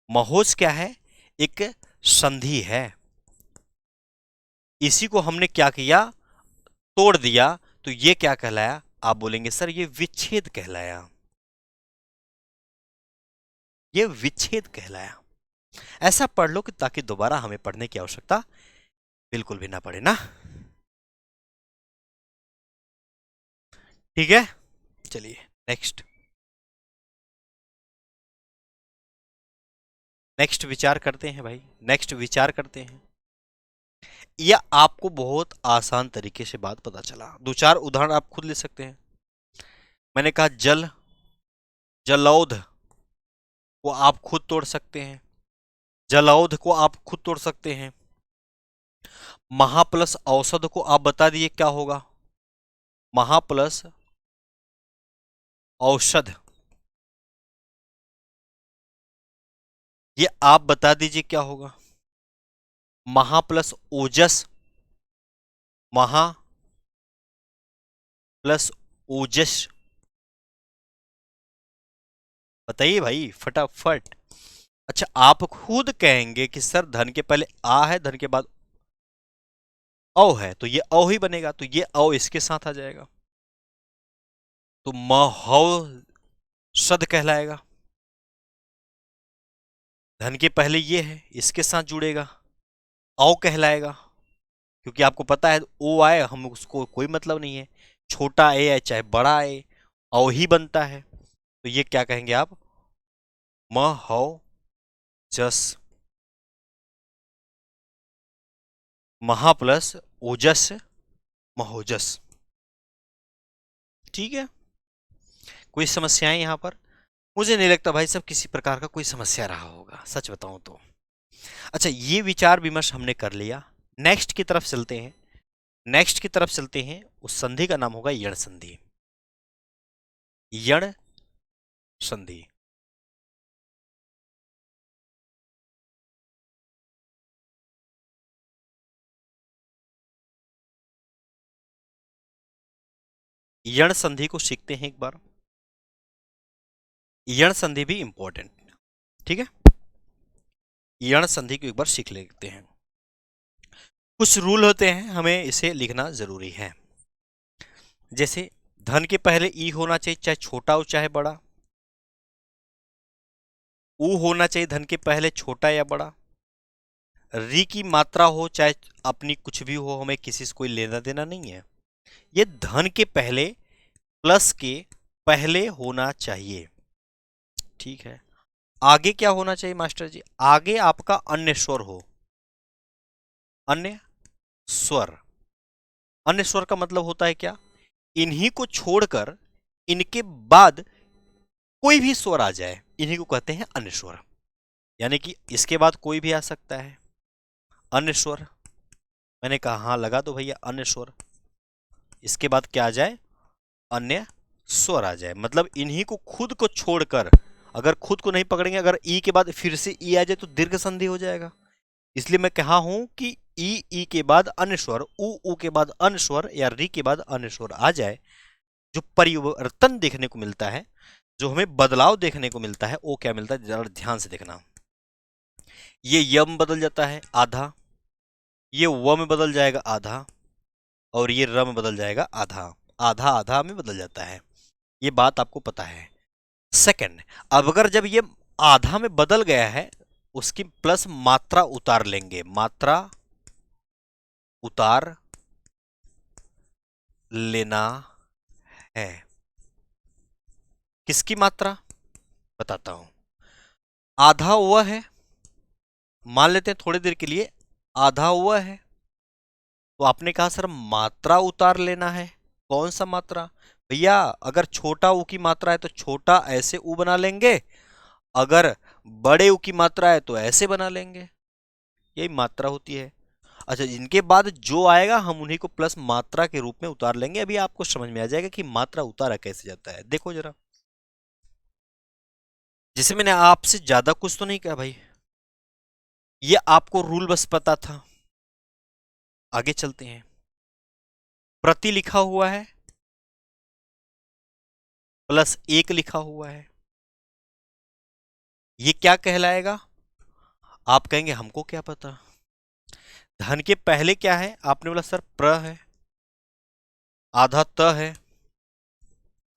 महोज क्या है, एक संधि है, इसी को हमने क्या किया, तोड़ दिया, तो ये क्या कहलाया, आप बोलेंगे सर ये विच्छेद कहलाया, ये विच्छेद कहलाया। ऐसा पढ़ लो कि ताकि दोबारा हमें पढ़ने की आवश्यकता बिल्कुल भी ना पड़े ना। ठीक है चलिए नेक्स्ट, नेक्स्ट विचार करते हैं भाई, नेक्स्ट विचार करते हैं। यह आपको बहुत आसान तरीके से बात पता चला, दो चार उदाहरण आप खुद ले सकते हैं। मैंने कहा जल, जलौध को आप खुद तोड़ सकते हैं, जलौध को आप खुद तोड़ सकते हैं। महा प्लस औषध को आप बता दीजिए क्या होगा, महा प्लस औषध, ये आप बता दीजिए क्या होगा। महा प्लस ओजस, महा प्लस ओजस, बताइए भाई फटाफट। अच्छा आप खुद कहेंगे कि सर धन के पहले आ है, धन के बाद औ है, तो ये औ ही बनेगा, तो ये औ इसके साथ आ जाएगा, तो महौषध कहलाएगा। धन के पहले ये है, इसके साथ जुड़ेगा, औ कहलाएगा, क्योंकि आपको पता है ओ आए हम उसको कोई मतलब नहीं है, छोटा ए है चाहे बड़ा ए, औ ही बनता है, तो ये क्या कहेंगे आप, महौजस, महा प्लस ओजस, महोजस। ठीक है, कोई समस्याएं यहां पर, मुझे नहीं लगता भाई सब किसी प्रकार का कोई समस्या रहा होगा, सच बताऊं तो। अच्छा ये विचार विमर्श हमने कर लिया, नेक्स्ट की तरफ चलते हैं, नेक्स्ट की तरफ चलते हैं, उस संधि का नाम होगा यण संधि, यण संधि। यण संधि को सीखते हैं एक बार, यण संधि भी इंपॉर्टेंट, ठीक है, यण संधि को एक बार सीख लेते हैं। कुछ रूल होते हैं, हमें इसे लिखना जरूरी है, जैसे धन के पहले ई होना चाहिए, चाहे छोटा हो चाहे बड़ा, ऊ होना चाहिए धन के पहले छोटा या बड़ा, री की मात्रा हो चाहे अपनी कुछ भी हो, हमें किसी से कोई लेना देना नहीं है, ये धन के पहले प्लस के पहले होना चाहिए, ठीक है। आगे क्या होना चाहिए मास्टर जी, आगे आपका अन्य स्वर हो, अन्य स्वर, अन्य स्वर का मतलब होता है क्या, इन्हीं को छोड़कर इनके बाद कोई भी स्वर आ जाए, इन्हीं को कहते हैं अन्य स्वर, यानी कि इसके बाद कोई भी आ सकता है अन्य स्वर, मैंने कहा हाँ लगा दो भैया अन्य स्वर, इसके बाद क्या आ जाए, अन्य स्वर आ जाए, मतलब इन्हीं को खुद को छोड़कर, अगर खुद को नहीं पकड़ेंगे, अगर ई के बाद फिर से ई आ जाए तो दीर्घ संधि हो जाएगा, इसलिए मैं कहा हूं कि ई के बाद अन्य स्वर, ऊ के बाद अन्य स्वर या री के बाद अन्य स्वर आ जाए, जो परिवर्तन देखने को मिलता है, जो हमें बदलाव देखने को मिलता है, वो क्या मिलता है, जरा ध्यान से देखना। ये यम बदल जाता है आधा, ये व में बदल जाएगा आधा, और ये र में बदल जाएगा आधा, आधा आधा में बदल जाता है, ये बात आपको पता है। सेकंड, अब अगर जब ये आधा में बदल गया है, उसकी प्लस मात्रा उतार लेंगे, मात्रा उतार लेना है, किसकी मात्रा बताता हूं, आधा वह है, मान लेते हैं थोड़ी देर के लिए आधा वह है, तो आपने कहा सर मात्रा उतार लेना है, कौन सा मात्रा भैया, अगर छोटा ऊ की मात्रा है तो छोटा ऐसे ऊ बना लेंगे, अगर बड़े ऊ की मात्रा है तो ऐसे बना लेंगे, यही मात्रा होती है। अच्छा इनके बाद जो आएगा हम उन्हीं को प्लस मात्रा के रूप में उतार लेंगे, अभी आपको समझ में आ जाएगा कि मात्रा उतारा कैसे जाता है, देखो जरा, जिसे मैंने आपसे ज्यादा कुछ तो नहीं कहा भाई, ये आपको रूल बस पता था। आगे चलते हैं, प्रति लिखा हुआ है प्लस एक लिखा हुआ है, ये क्या कहलाएगा, आप कहेंगे हमको क्या पता, धन के पहले क्या है, आपने बोला सर प्र है, आधा त है,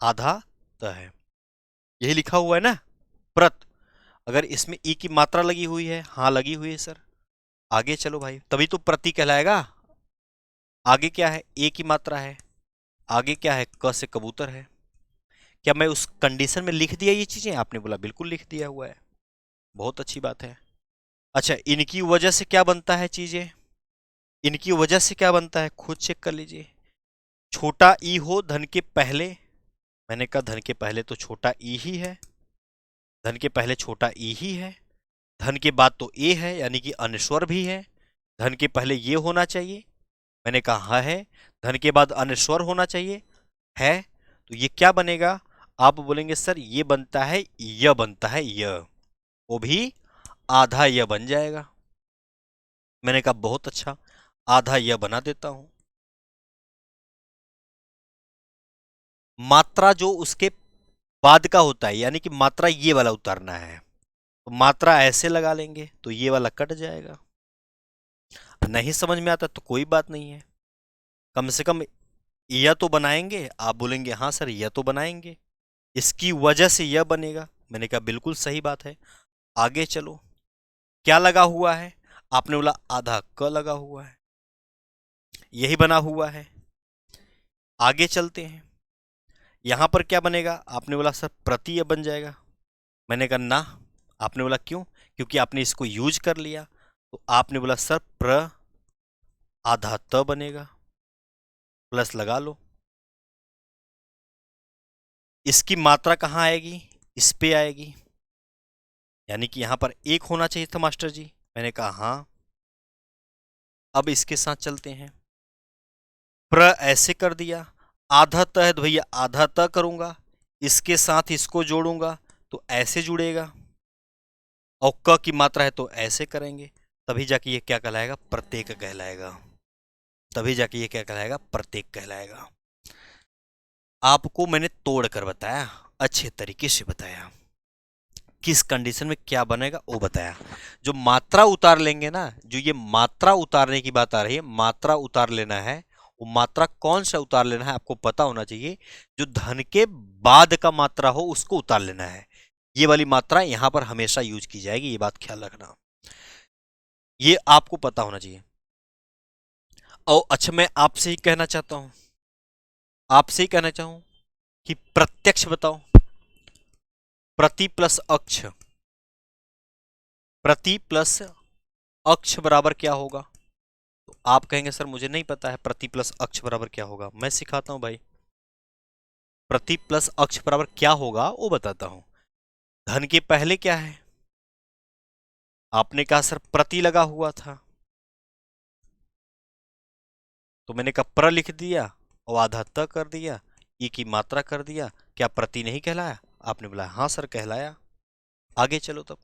आधा त है, यही लिखा हुआ है ना, प्रत, अगर इसमें ई की मात्रा लगी हुई है, हाँ लगी हुई है सर, आगे चलो भाई, तभी तो प्रति कहलाएगा। आगे क्या है, ए की मात्रा है, आगे क्या है, क से कबूतर है, क्या मैं उस कंडीशन में लिख दिया ये चीजें, आपने बोला बिल्कुल लिख दिया हुआ है, बहुत अच्छी बात है। अच्छा इनकी वजह से क्या बनता है चीजें, इनकी वजह से क्या बनता है खुद चेक कर लीजिए, छोटा ई हो धन के पहले मैंने कहा धन के पहले तो छोटा ई ही है, धन के पहले छोटा ई ही है, धन के बाद तो ए है यानी कि अनस्वर भी है, धन के पहले ये होना चाहिए, मैंने कहा हाँ है, धन के बाद अनस्वर होना चाहिए है, तो ये क्या बनेगा? आप बोलेंगे सर ये बनता है य, बनता है य, वो भी आधा य बन जाएगा। मैंने कहा बहुत अच्छा, आधा य बना देता हूं। मात्रा जो उसके बाद का होता है यानी कि मात्रा ये वाला उतारना है, तो मात्रा ऐसे लगा लेंगे तो ये वाला कट जाएगा। नहीं समझ में आता तो कोई बात नहीं है, कम से कम यह तो बनाएंगे। आप बोलेंगे हाँ सर यह तो बनाएंगे, इसकी वजह से यह बनेगा। मैंने कहा बिल्कुल सही बात है। आगे चलो, क्या लगा हुआ है? आपने बोला आधा क लगा हुआ है, यही बना हुआ है। आगे चलते हैं, यहां पर क्या बनेगा? आपने बोला सर प्रति बन जाएगा। मैंने कहा ना। आपने बोला क्यों? क्योंकि आपने इसको यूज कर लिया। तो आपने बोला सर प्र आधा त बनेगा, प्लस लगा लो। इसकी मात्रा कहां आएगी? इस पे आएगी, यानी कि यहां पर एक होना चाहिए था मास्टर जी। मैंने कहा हाँ। अब इसके साथ चलते हैं, प्र ऐसे कर दिया, आधा त है तो भैया आधा त करूंगा, इसके साथ इसको जोड़ूंगा तो ऐसे जुड़ेगा, और क की मात्रा है तो ऐसे करेंगे, तभी जाके ये क्या कहलाएगा? प्रत्येक कहलाएगा। तभी जाके ये क्या कहलाएगा? प्रत्येक कहलाएगा। आपको मैंने तोड़ कर बताया, अच्छे तरीके से बताया, किस कंडीशन में क्या बनेगा वो बताया। जो मात्रा उतार लेंगे ना, जो ये मात्रा उतारने की बात आ रही है, मात्रा उतार लेना है, वो मात्रा कौन सा उतार लेना है आपको पता होना चाहिए। जो धन के बाद का मात्रा हो उसको उतार लेना है। ये वाली मात्रा यहां पर हमेशा यूज की जाएगी, ये बात ख्याल रखना, ये आपको पता होना चाहिए। और अच्छा मैं आपसे ही कहना चाहता हूं, आपसे ही कहना चाहूं कि प्रत्यक्ष बताओ, प्रति प्लस अक्ष, प्रति प्लस अक्ष बराबर क्या होगा? तो आप कहेंगे सर मुझे नहीं पता है प्रति प्लस अक्ष बराबर क्या होगा। मैं सिखाता हूं भाई, प्रति प्लस अक्ष बराबर क्या होगा वो बताता हूं। धन के पहले क्या है? आपने कहा सर प्रति लगा हुआ था, तो मैंने कहा प्र लिख दिया और आधा त कर दिया, ई की मात्रा कर दिया, क्या प्रति नहीं कहलाया? आपने बोला हाँ सर कहलाया। आगे चलो, तब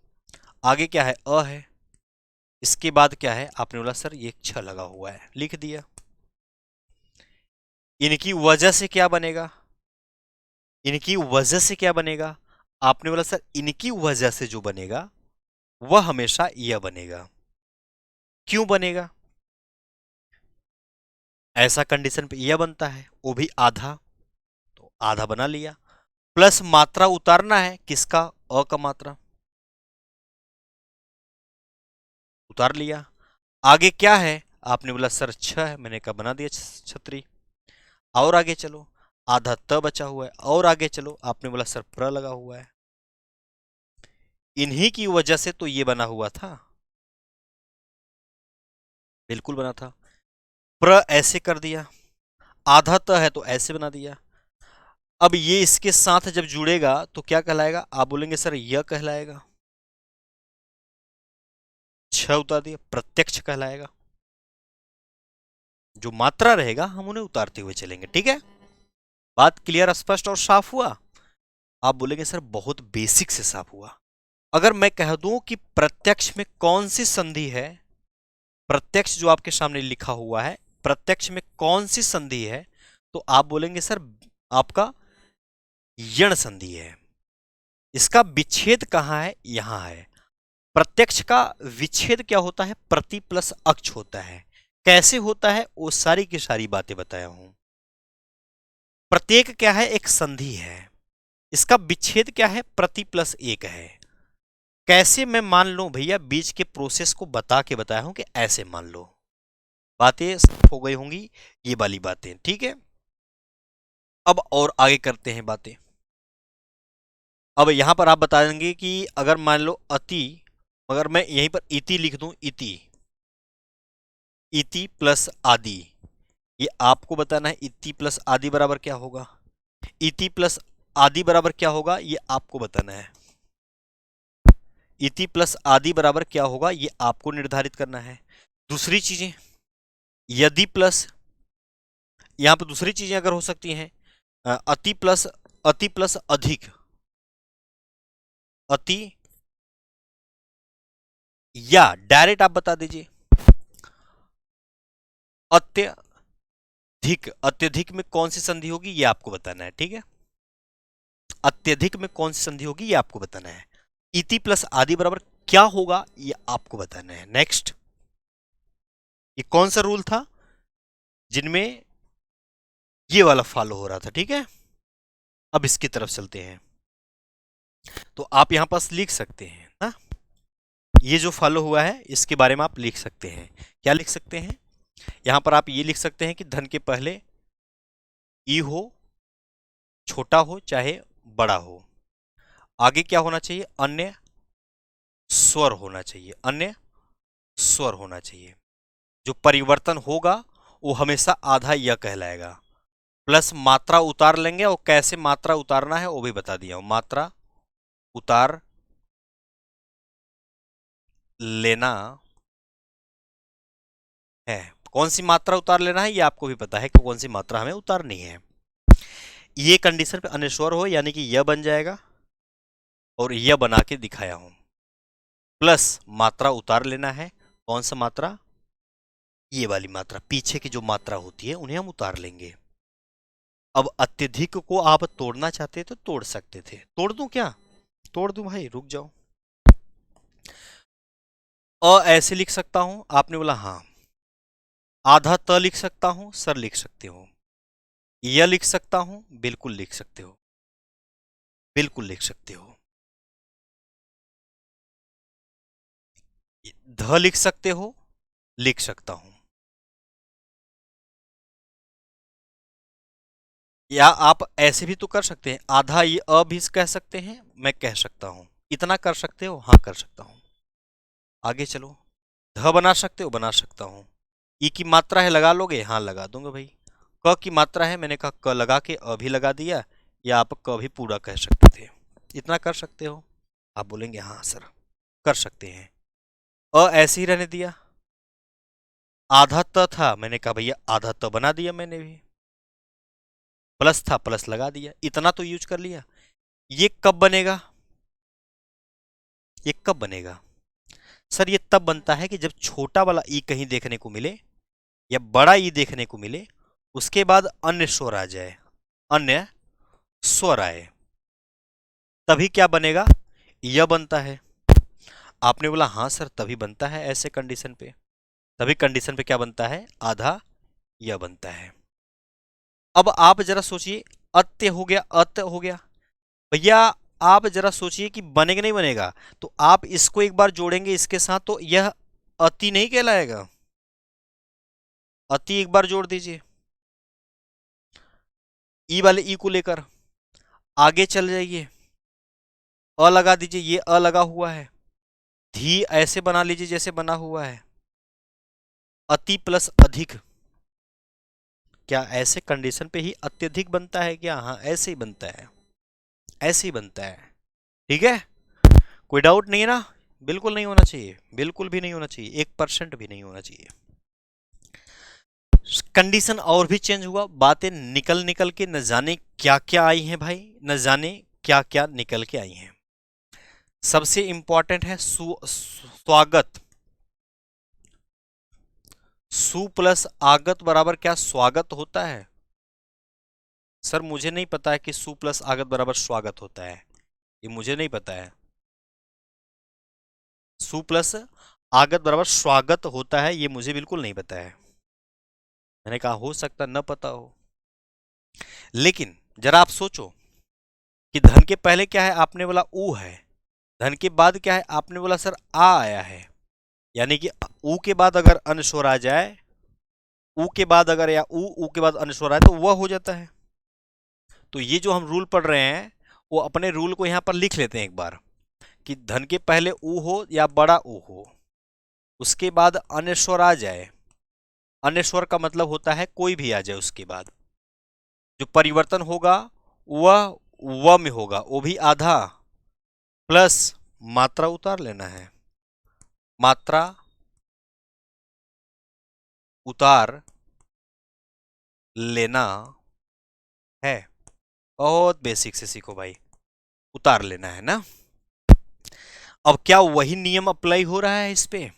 आगे क्या है? अ है, इसके बाद क्या है? आपने बोला सर ये छ लगा हुआ है, लिख दिया। इनकी वजह से क्या बनेगा? इनकी वजह से क्या बनेगा? आपने बोला सर इनकी वजह से जो बनेगा वह हमेशा यह बनेगा। क्यों बनेगा? ऐसा कंडीशन पे यह बनता है, वो भी आधा, तो आधा बना लिया। प्लस मात्रा उतारना है, किसका? अ का मात्रा, उतार लिया। आगे क्या है? आपने बोला सर छ है, मैंने कहा बना दिया छतरी। और आगे चलो, आधा त बचा हुआ है, और आगे चलो, आपने बोला सर प्र लगा हुआ है। इन्हीं की वजह से तो ये बना हुआ था, बिल्कुल बना था। प्र ऐसे कर दिया, आधा त है तो ऐसे बना दिया। अब ये इसके साथ जब जुड़ेगा तो क्या कहलाएगा? आप बोलेंगे सर यह कहलाएगा, छ उतार दिया, प्रत्यक्ष कहलाएगा। जो मात्रा रहेगा हम उन्हें उतारते हुए चलेंगे, ठीक है? बात क्लियर, स्पष्ट और साफ हुआ? आप बोलेंगे सर बहुत बेसिक से साफ हुआ। अगर मैं कह दूं कि प्रत्यक्ष में कौन सी संधि है, प्रत्यक्ष जो आपके सामने लिखा हुआ है, प्रत्यक्ष में कौन सी संधि है, तो आप बोलेंगे सर आपका यण संधि है। इसका विच्छेद कहां है? यहां है। प्रत्यक्ष का विच्छेद क्या होता है? प्रति प्लस अक्ष होता है। कैसे होता है वो सारी की सारी बातें बताया हूं। प्रत्येक क्या है? एक संधि है। इसका विच्छेद क्या है? प्रति प्लस एक है। कैसे मैं मान लूं भैया? बीच के प्रोसेस को बता के बताया हूं कि ऐसे मान लो। बातें साफ हो गई होंगी ये वाली बातें, ठीक है? अब और आगे करते हैं बातें। अब यहां पर आप बता देंगे कि अगर मान लो अति, अगर मैं यहीं पर इति लिख दूं, इति, इति प्लस आदि, ये आपको बताना है इति प्लस आदि बराबर क्या होगा। इति प्लस आदि बराबर क्या होगा ये आपको बताना है। इति प्लस आदि बराबर क्या होगा ये आपको निर्धारित करना है। दूसरी चीजें यदि प्लस, यहां पर दूसरी चीजें अगर हो सकती हैं अति प्लस अधिक, अति, या डायरेक्ट आप बता दीजिए अत्यधिक। अत्यधिक में कौन सी संधि होगी ये आपको बताना है, ठीक है। अत्यधिक में कौन सी संधि होगी ये आपको बताना है। इति प्लस आदि बराबर क्या होगा ये आपको बताना है। नेक्स्ट, ये कौन सा रूल था जिनमें ये वाला फॉलो हो रहा था, ठीक है। अब इसकी तरफ चलते हैं। तो आप यहां पास लिख सकते हैं ना, ये जो फॉलो हुआ है इसके बारे में आप लिख सकते हैं। क्या लिख सकते हैं, यहां पर आप ये लिख सकते हैं कि धन के पहले ई हो, छोटा हो चाहे बड़ा हो, आगे क्या होना चाहिए, अन्य स्वर होना चाहिए, अन्य स्वर होना चाहिए। जो परिवर्तन होगा वो हमेशा आधा य कहलाएगा। प्लस मात्रा उतार लेंगे, और कैसे मात्रा उतारना है वो भी बता दिया हूं। मात्रा उतार लेना है, कौन सी मात्रा उतार लेना है ये आपको भी पता है कि कौन सी मात्रा हमें उतारनी है। ये कंडीशन पे अन्य स्वर हो यानी कि यह बन जाएगा, और यह बना के दिखाया हूं। प्लस मात्रा उतार लेना है, कौन सा मात्रा, ये वाली मात्रा, पीछे की जो मात्रा होती है उन्हें हम उतार लेंगे। अब अत्यधिक को आप तोड़ना चाहते तो तोड़ सकते थे। तोड़ दूं क्या, तोड़ दूं भाई, रुक जाओ। ऐसे लिख सकता हूं, आपने बोला हाँ। आधा त लिख सकता हूं, सर लिख सकते हो। यह लिख सकता हूं, बिल्कुल लिख सकते हो, बिल्कुल लिख सकते हो। ध लिख सकते हो, लिख सकता हूं। या आप ऐसे भी तो कर सकते हैं, आधा ये अ भी कह सकते हैं, मैं कह सकता हूं। इतना कर सकते हो, हाँ कर सकता हूं। आगे चलो, ध बना सकते हो, बना सकता हूं। ई की मात्रा है, लगा लोगे, हाँ लगा दूंगा भाई। क की मात्रा है, मैंने कहा क लगा के अ भी लगा दिया, या आप क भी पूरा कह सकते थे। इतना कर सकते हो, आप बोलेंगे हाँ सर कर सकते हैं। ऐसे ही रहने दिया। आधा त था, मैंने कहा भैया आधा त बना दिया मैंने भी। प्लस था, प्लस लगा दिया, इतना तो यूज कर लिया। ये कब बनेगा, ये कब बनेगा सर, ये तब बनता है कि जब छोटा वाला ई कहीं देखने को मिले या बड़ा ई देखने को मिले, उसके बाद अन्य स्वर आ जाए, अन्य स्वर आए, तभी क्या बनेगा, यह बनता है। आपने बोला हाँ सर तभी बनता है, ऐसे कंडीशन पे, तभी कंडीशन पे क्या बनता है, आधा यह बनता है। अब आप जरा सोचिए, अत्य हो गया, अत्य हो गया भैया, आप जरा सोचिए कि बनेगा नहीं बनेगा। तो आप इसको एक बार जोड़ेंगे इसके साथ तो यह अति नहीं कहलाएगा, अति एक बार जोड़ दीजिए ई वाले ई को लेकर, आगे चल जाइए, अ लगा दीजिए, ये अ लगा हुआ है, धी ऐसे बना लीजिए जैसे बना हुआ है, अति प्लस अधिक, क्या ऐसे कंडीशन पे ही अत्यधिक बनता है क्या, हाँ ऐसे ही बनता है, ऐसे ही बनता है, ठीक है। कोई डाउट नहीं है ना, बिल्कुल नहीं होना चाहिए, बिल्कुल भी नहीं होना चाहिए, 1% भी नहीं होना चाहिए। कंडीशन और भी चेंज हुआ, बातें निकल निकल के न जाने क्या क्या आई हैं भाई, न जाने क्या क्या निकल के आई हैं। सबसे इंपॉर्टेंट है स्वागत, सु प्लस आगत बराबर क्या स्वागत होता है, सर मुझे नहीं पता है कि सु प्लस आगत बराबर स्वागत होता है, ये मुझे नहीं पता है। सु प्लस आगत बराबर स्वागत होता है ये मुझे बिल्कुल नहीं पता है। मैंने कहा हो सकता न पता हो, लेकिन जरा आप सोचो कि धन के पहले क्या है, आपने बोला ऊ है, धन के बाद क्या है, आपने बोला सर आ आया है, यानी कि ऊ के बाद अगर अनुस्वर आ जाए, ऊ के बाद अगर या ऊ के बाद अनुस्वर आए तो वह हो जाता है। तो ये जो हम रूल पढ़ रहे हैं वो अपने रूल को यहां पर लिख लेते हैं एक बार, कि धन के पहले ऊ हो या बड़ा ऊ हो, उसके बाद अन्य स्वर आ जाए, अन्य स्वर का मतलब होता है कोई भी आ जाए, उसके बाद जो परिवर्तन होगा वह व में होगा वो भी आधा, प्लस मात्रा उतार लेना है, मात्रा उतार लेना है। बहुत बेसिक से सीखो भाई, उतार लेना है ना। अब क्या वही नियम अप्लाई हो रहा है इस पे?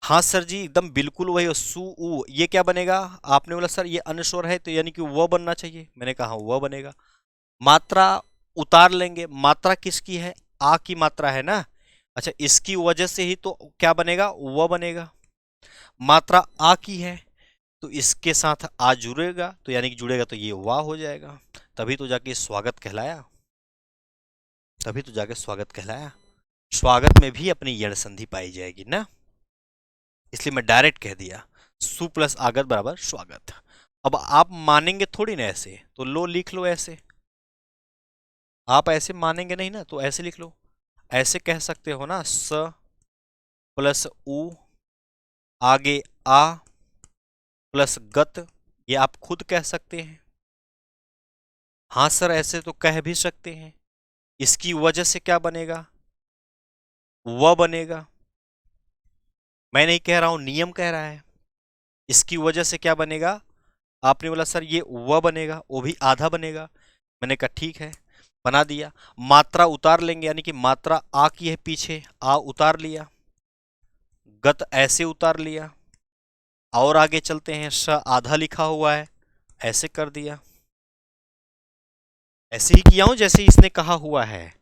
हाँ सर जी, एकदम बिल्कुल वही। सु उ ये क्या बनेगा? आपने बोला सर ये अनश्वर है तो यानी कि वो बनना चाहिए, मैंने कहा वो बनेगा। मात्रा उतार लेंगे, मात्रा किसकी है? आ की मात्रा है ना। अच्छा, इसकी वजह से ही तो क्या बनेगा? वो बनेगा। मात्रा आ की है तो इसके साथ आ जुड़ेगा, तो यानी कि जुड़ेगा तो ये वाह हो जाएगा। तभी तो जाके स्वागत कहलाया, तभी तो जाके स्वागत कहलाया। स्वागत में भी अपनी यण संधि पाई जाएगी ना, इसलिए मैं डायरेक्ट कह दिया सु प्लस आगत बराबर स्वागत। अब आप मानेंगे थोड़ी ना ऐसे, तो लो लिख लो ऐसे। आप ऐसे मानेंगे नहीं ना, तो ऐसे लिख लो। ऐसे कह सकते हो ना, स प्लस उ आगे आ प्लस गत, ये आप खुद कह सकते हैं। हाँ सर, ऐसे तो कह भी सकते हैं। इसकी वजह से क्या बनेगा? व बनेगा। मैं नहीं कह रहा हूं, नियम कह रहा है। इसकी वजह से क्या बनेगा? आपने बोला सर ये व बनेगा, वो भी आधा बनेगा। मैंने कहा ठीक है, बना दिया। मात्रा उतार लेंगे, यानी कि मात्रा आ की है पीछे, आ उतार लिया, गत ऐसे उतार लिया। और आगे चलते हैं, स आधा लिखा हुआ है, ऐसे कर दिया। ऐसे ही किया हूं जैसे इसने कहा हुआ है।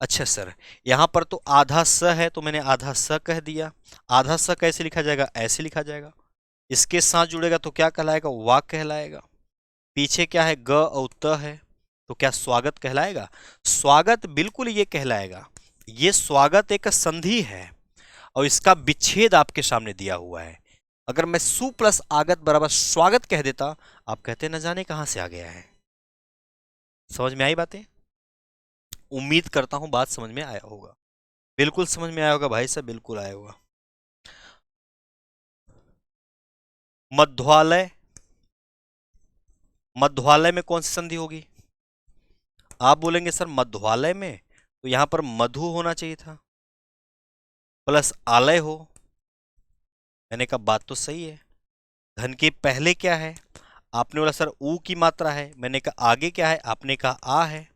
अच्छा सर, यहां पर तो आधा स है तो मैंने आधा स कह दिया। आधा स कैसे लिखा जाएगा? ऐसे लिखा जाएगा। इसके साथ जुड़ेगा तो क्या कहलाएगा? वाक कहलाएगा। पीछे क्या है? ग और त है, तो क्या स्वागत कहलाएगा? स्वागत बिल्कुल ये कहलाएगा। ये स्वागत एक संधि है और इसका विच्छेद आपके सामने दिया हुआ है। अगर मैं सु प्लस आगत बराबर स्वागत कह देता, आप कहते न जाने कहां से आ गया है। समझ में आई बातें? उम्मीद करता हूं बात समझ में आया होगा। बिल्कुल समझ में आया होगा भाई साहब, बिल्कुल आया होगा। मध्वालय, मध्वालय में कौन सी संधि होगी? आप बोलेंगे सर मध्वालय में तो यहां पर मधु होना चाहिए था, प्लस आलय हो। मैंने कहा बात तो सही है। धन के पहले क्या है? आपने बोला सर ऊ की मात्रा है, मैंने कहा आगे क्या है? आपने कहा आ है।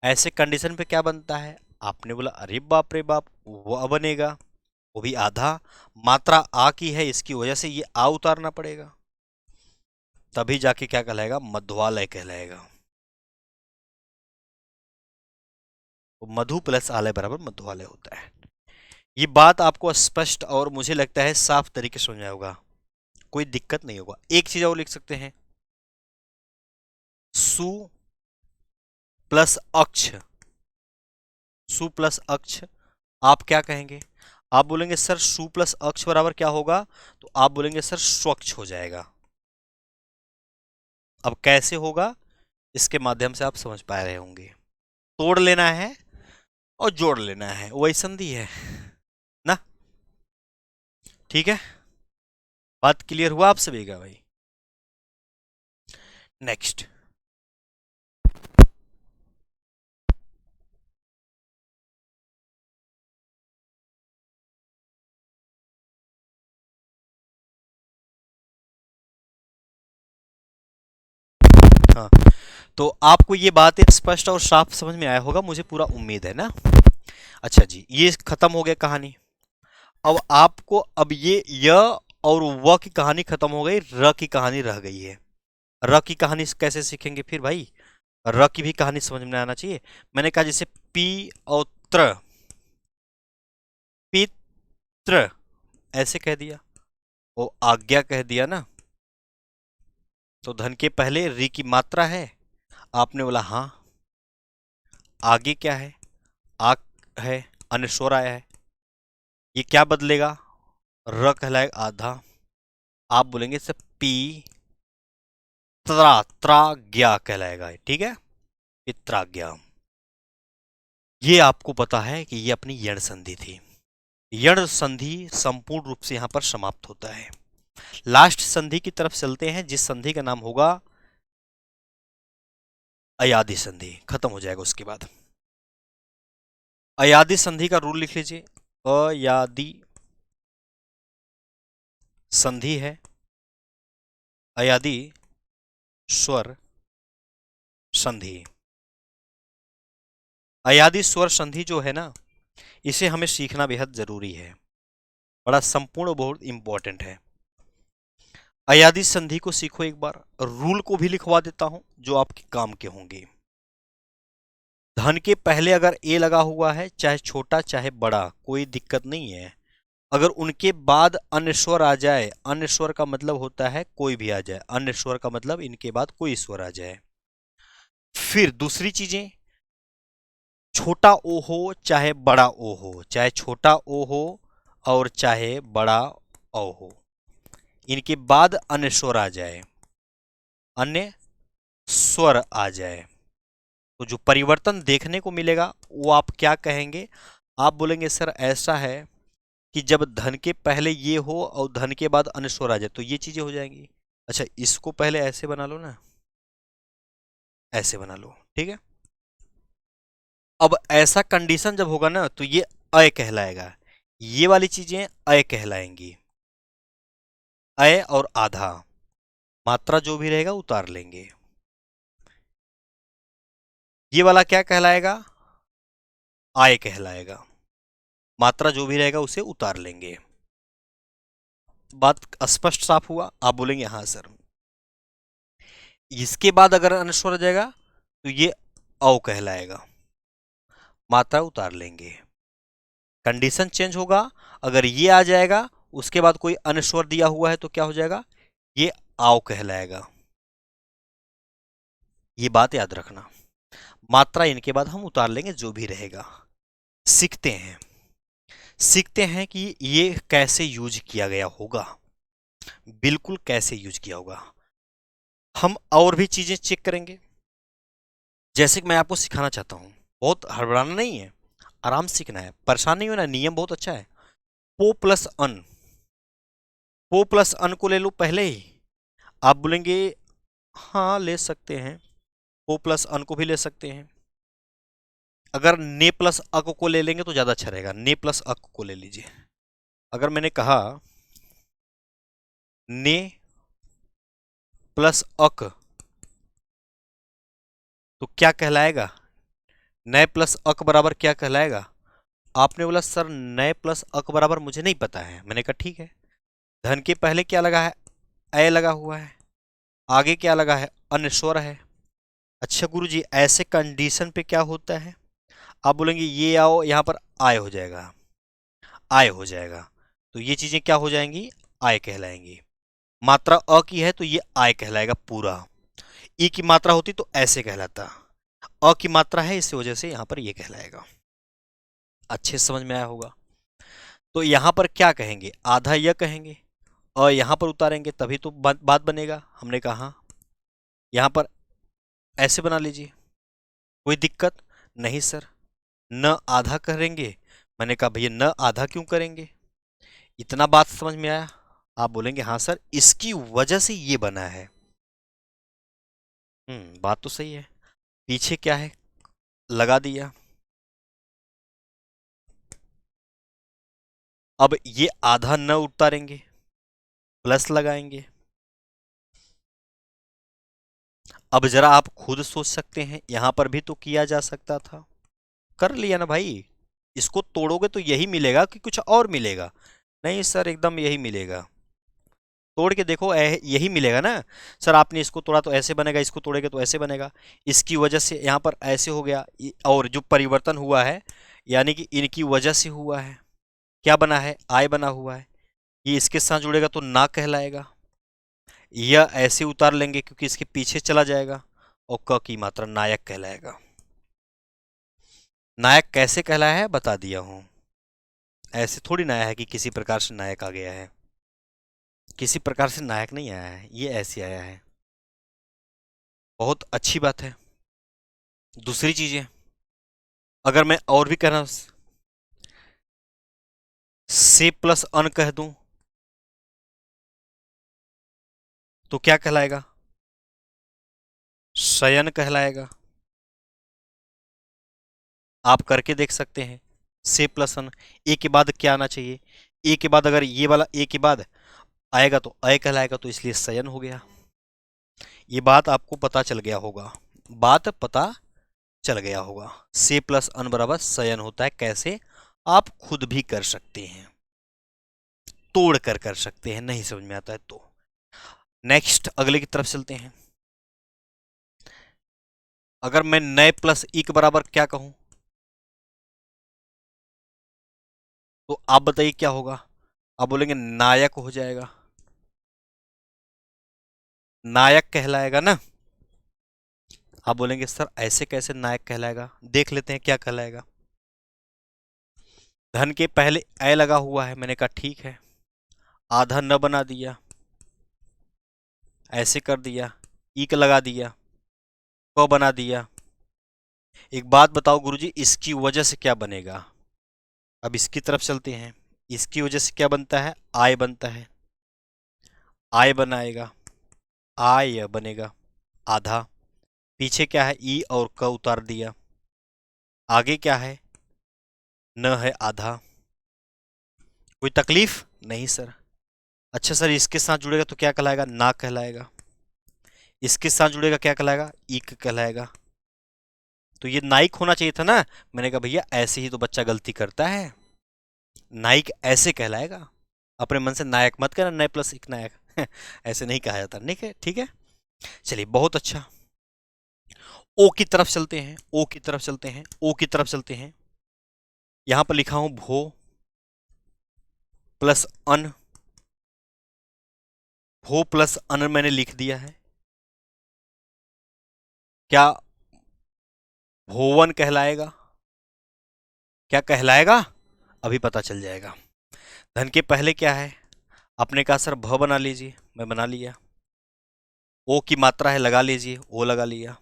ऐसे कंडीशन पे क्या बनता है? आपने बोला अरे बाप रे बाप, वो बनेगा, वो भी आधा। मात्रा आ की है, इसकी वजह से ये आ उतारना पड़ेगा, तभी जाके क्या कहलाएगा? मध्वालय कहलाएगा। तो मधु प्लस आलय बराबर मध्वालय होता है। ये बात आपको स्पष्ट और मुझे लगता है साफ तरीके से समझ होगा, कोई दिक्कत नहीं होगा। एक चीज और लिख सकते हैं, सु प्लस अक्ष, सु प्लस अक्ष। आप क्या कहेंगे? आप बोलेंगे सर सु प्लस अक्ष बराबर क्या होगा? तो आप बोलेंगे सर स्वच्छ हो जाएगा। अब कैसे होगा, इसके माध्यम से आप समझ पा रहे होंगे। तोड़ लेना है और जोड़ लेना है, वही संधि है ना। ठीक है, बात क्लियर हुआ आप सभी का भाई? नेक्स्ट, हाँ, तो आपको ये बात स्पष्ट और साफ समझ में आया होगा, मुझे पूरा उम्मीद है ना। अच्छा जी, ये खत्म हो गया कहानी। अब आपको अब ये य और व की कहानी खत्म हो गई, र की कहानी रह गई है। र की कहानी कैसे सीखेंगे फिर भाई? र की भी कहानी समझ में आना चाहिए। मैंने कहा जैसे पी और त्र, पित्र ऐसे कह दिया, वो आज्ञा कह दिया ना। तो धन के पहले री की मात्रा है, आपने बोला हाँ। आगे क्या है? आ है, अनस्वर आया है, ये क्या बदलेगा? र कहलाएगा आधा। आप बोलेंगे सर पी त्राज्ञा कहलाएगा, ठीक है, पित्राज्ञा। ये आपको पता है कि ये अपनी यण संधि थी। यण संधि संपूर्ण रूप से यहां पर समाप्त होता है। लास्ट संधि की तरफ चलते हैं, जिस संधि का नाम होगा अयादी संधि खत्म हो जाएगा। उसके बाद अयादी संधि का रूल लिख लीजिए। अयादी संधि है, अयादी स्वर संधि। अयादी स्वर संधि जो है ना, इसे हमें सीखना बेहद जरूरी है, बड़ा संपूर्ण, बहुत इंपॉर्टेंट है। अयादी संधि को सीखो एक बार, रूल को भी लिखवा देता हूं जो आपके काम के होंगे। धन के पहले अगर ए लगा हुआ है, चाहे छोटा चाहे बड़ा, कोई दिक्कत नहीं है। अगर उनके बाद अन्य स्वर आ जाए, अन्य स्वर का मतलब होता है कोई भी आ जाए, अन्य स्वर का मतलब इनके बाद कोई स्वर आ जाए। फिर दूसरी चीजें, छोटा ओ हो चाहे बड़ा ओ हो, चाहे छोटा ओ हो और चाहे बड़ा ओ हो, इनके बाद अन्य स्वर आ जाए, अन्य स्वर आ जाए, तो जो परिवर्तन देखने को मिलेगा वो आप क्या कहेंगे? आप बोलेंगे सर ऐसा है कि जब धन के पहले ये हो और धन के बाद अन्य स्वर आ जाए तो ये चीजें हो जाएंगी। अच्छा, इसको पहले ऐसे बना लो ना, ऐसे बना लो, ठीक है। अब ऐसा कंडीशन जब होगा ना तो ये अय कहलाएगा, ये वाली चीजें अय कहलाएंगी। अय और आधा, मात्रा जो भी रहेगा उतार लेंगे। ये वाला क्या कहलाएगा? आय कहलाएगा, मात्रा जो भी रहेगा उसे उतार लेंगे। बात स्पष्ट साफ हुआ? आप बोलेंगे हाँ सर। इसके बाद अगर अनुस्वर आ जाएगा तो ये औ कहलाएगा, मात्रा उतार लेंगे। कंडीशन चेंज होगा, अगर ये आ जाएगा उसके बाद कोई अनुस्वर दिया हुआ है तो क्या हो जाएगा? ये आओ कहलाएगा। ये बात याद रखना, मात्रा इनके बाद हम उतार लेंगे जो भी रहेगा। सीखते हैं, सीखते हैं कि ये कैसे यूज किया गया होगा, बिल्कुल कैसे यूज किया होगा। हम और भी चीजें चेक करेंगे, जैसे कि मैं आपको सिखाना चाहता हूं, बहुत हड़बड़ाना नहीं है, आराम से सीखना है, परेशान नहीं होना, नियम बहुत अच्छा है। पो प्लस अन, पो प्लस अन को ले लो पहले ही। आप बोलेंगे हाँ ले सकते हैं, पो प्लस अन को भी ले सकते हैं। अगर ने प्लस अक को ले लेंगे तो ज्यादा अच्छा रहेगा, ने प्लस अक को ले लीजिए। अगर मैंने कहा ने प्लस अक तो क्या कहलाएगा? नए प्लस अक बराबर क्या कहलाएगा? आपने बोला सर नए प्लस अक बराबर मुझे नहीं पता है। मैंने कहा ठीक है, धन के पहले क्या लगा है? ए लगा हुआ है, आगे क्या लगा है? अन्य स्वर है। अच्छा गुरुजी, ऐसे कंडीशन पे क्या होता है? आप बोलेंगे ये आओ, यहां पर आय हो जाएगा, आय हो जाएगा, तो ये चीजें क्या हो जाएंगी? आय कहलाएंगी। मात्रा अ की है तो ये आय कहलाएगा पूरा। ई की मात्रा होती तो ऐसे कहलाता, अ की मात्रा है इस वजह से यहां पर ये कहलाएगा। अच्छे से समझ में आया होगा। तो यहां पर क्या कहेंगे? आधा यह कहेंगे, और यहां पर उतारेंगे तभी तो बात बनेगा। हमने कहा हाँ, यहां पर ऐसे बना लीजिए, कोई दिक्कत नहीं सर। न आधा करेंगे, मैंने कहा भैया न आधा क्यों करेंगे? इतना बात समझ में आया? आप बोलेंगे हाँ सर, इसकी वजह से ये बना है। बात तो सही है। पीछे क्या है? लगा दिया। अब ये आधा न उतारेंगे, प्लस लगाएंगे। अब जरा आप खुद सोच सकते हैं, यहां पर भी तो किया जा सकता था, कर लिया ना भाई। इसको तोड़ोगे तो यही मिलेगा कि कुछ और मिलेगा? नहीं सर, एकदम यही मिलेगा। तोड़ के देखो, यही मिलेगा ना। सर आपने इसको तोड़ा तो ऐसे बनेगा, इसको तोड़ेगे तो ऐसे बनेगा। इसकी वजह से यहाँ पर ऐसे हो गया, और जो परिवर्तन हुआ है यानी कि इनकी वजह से हुआ है। क्या बना है? आय बना हुआ है। ये इसके साथ जुड़ेगा तो ना कहलाएगा, यह ऐसे उतार लेंगे क्योंकि इसके पीछे चला जाएगा, और क की मात्रा नायक कहलाएगा। नायक कैसे कहलाया है बता दिया हूं। ऐसे थोड़ी ना आया है कि किसी प्रकार से नायक आ गया है, किसी प्रकार से नायक नहीं आया है, ये ऐसे आया है। बहुत अच्छी बात है। दूसरी चीजें अगर मैं और भी कहना, से प्लस अन कह दूं तो क्या कहलाएगा? शयन कहलाएगा। आप करके देख सकते हैं। से प्लस अन, ए के बाद क्या आना चाहिए, ए के बाद अगर ये वाला ए के बाद आएगा तो अय कहलाएगा, तो इसलिए सयन हो गया। ये बात आपको पता चल गया होगा, बात पता चल गया होगा। से प्लस अन बराबर सयन होता है। कैसे, आप खुद भी कर सकते हैं, तोड़ कर सकते हैं, नहीं समझ में आता है तो। नेक्स्ट अगले की तरफ चलते हैं। अगर मैं नए प्लस ई के बराबर क्या कहूं, तो आप बताइए क्या होगा। आप बोलेंगे नायक हो जाएगा, नायक कहलाएगा ना। आप बोलेंगे सर ऐसे कैसे नायक कहलाएगा, देख लेते हैं क्या कहलाएगा। धन के पहले ए लगा हुआ है, मैंने कहा ठीक है, आधा न बना दिया, ऐसे कर दिया, ईक लगा दिया, क बना दिया। एक बात बताओ गुरुजी, इसकी वजह से क्या बनेगा। अब इसकी तरफ चलते हैं। इसकी वजह से क्या बनता है, आय बनता है, आय बनाएगा, आय बनेगा आधा। पीछे क्या है, ई और क उतार दिया, आगे क्या है, न है आधा। कोई तकलीफ नहीं सर। अच्छा सर, इसके साथ जुड़ेगा तो क्या कहलाएगा, ना कहलाएगा। इसके साथ जुड़ेगा क्या कहलाएगा, ईक कहलाएगा। तो ये नाइक होना चाहिए था ना। मैंने कहा भैया ऐसे ही तो बच्चा गलती करता है, नाइक ऐसे कहलाएगा। अपने मन से नायक मत करना, नए प्लस एक नायक ऐसे नहीं कहा जाता। ठीक है, ठीक है, चलिए बहुत अच्छा। ओ की तरफ चलते हैं, ओ की तरफ चलते हैं, ओ की तरफ चलते हैं। यहां पर लिखा हूं भो प्लस अन, भो प्लस अन मैंने लिख दिया है। क्या भोवन कहलाएगा, क्या कहलाएगा, अभी पता चल जाएगा। धन के पहले क्या है, आपने कहा सर भ बना लीजिए, मैं बना लिया। ओ की मात्रा है, लगा लीजिए, ओ लगा लिया।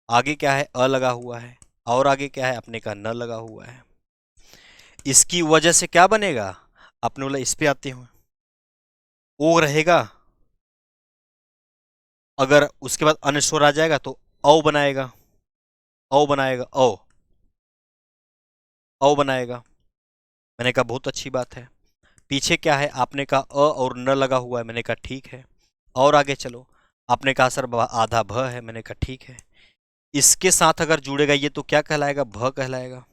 आगे क्या है, अ लगा हुआ है, और आगे क्या है, अपने का न लगा हुआ है। इसकी वजह से क्या बनेगा, आपने बोला इस पे आते हो, ओ रहेगा, अगर उसके बाद अन स्वर आ जाएगा तो औ बनाएगा, औ बनाएगा, औ औ बनाएगा। मैंने कहा बहुत अच्छी बात है। पीछे क्या है, आपने कहा अ और न लगा हुआ है, मैंने कहा ठीक है। और आगे चलो, आपने कहा सर आधा भ है, मैंने कहा ठीक है। इसके साथ अगर जुड़ेगा ये तो क्या कहलाएगा, भ कहलाएगा।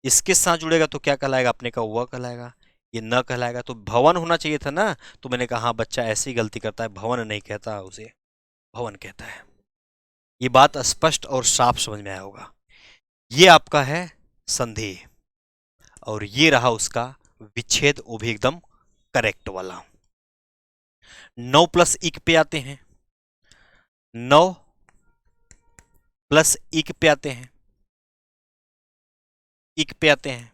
इसके साथ जुड़ेगा तो क्या कहलाएगा, आपने कहा वह कहलाएगा। ये न कहलाएगा, तो भवन होना चाहिए था ना। तो मैंने कहा हाँ बच्चा ऐसी गलती करता है, भवन नहीं कहता उसे, भवन कहता है। ये बात स्पष्ट और साफ समझ में आया होगा। ये आपका है संधि, और ये रहा उसका विच्छेद, वो भी एकदम करेक्ट वाला। 9 प्लस इक पे आते हैं, 9 प्लस इक पे आते हैं, इक पे आते हैं।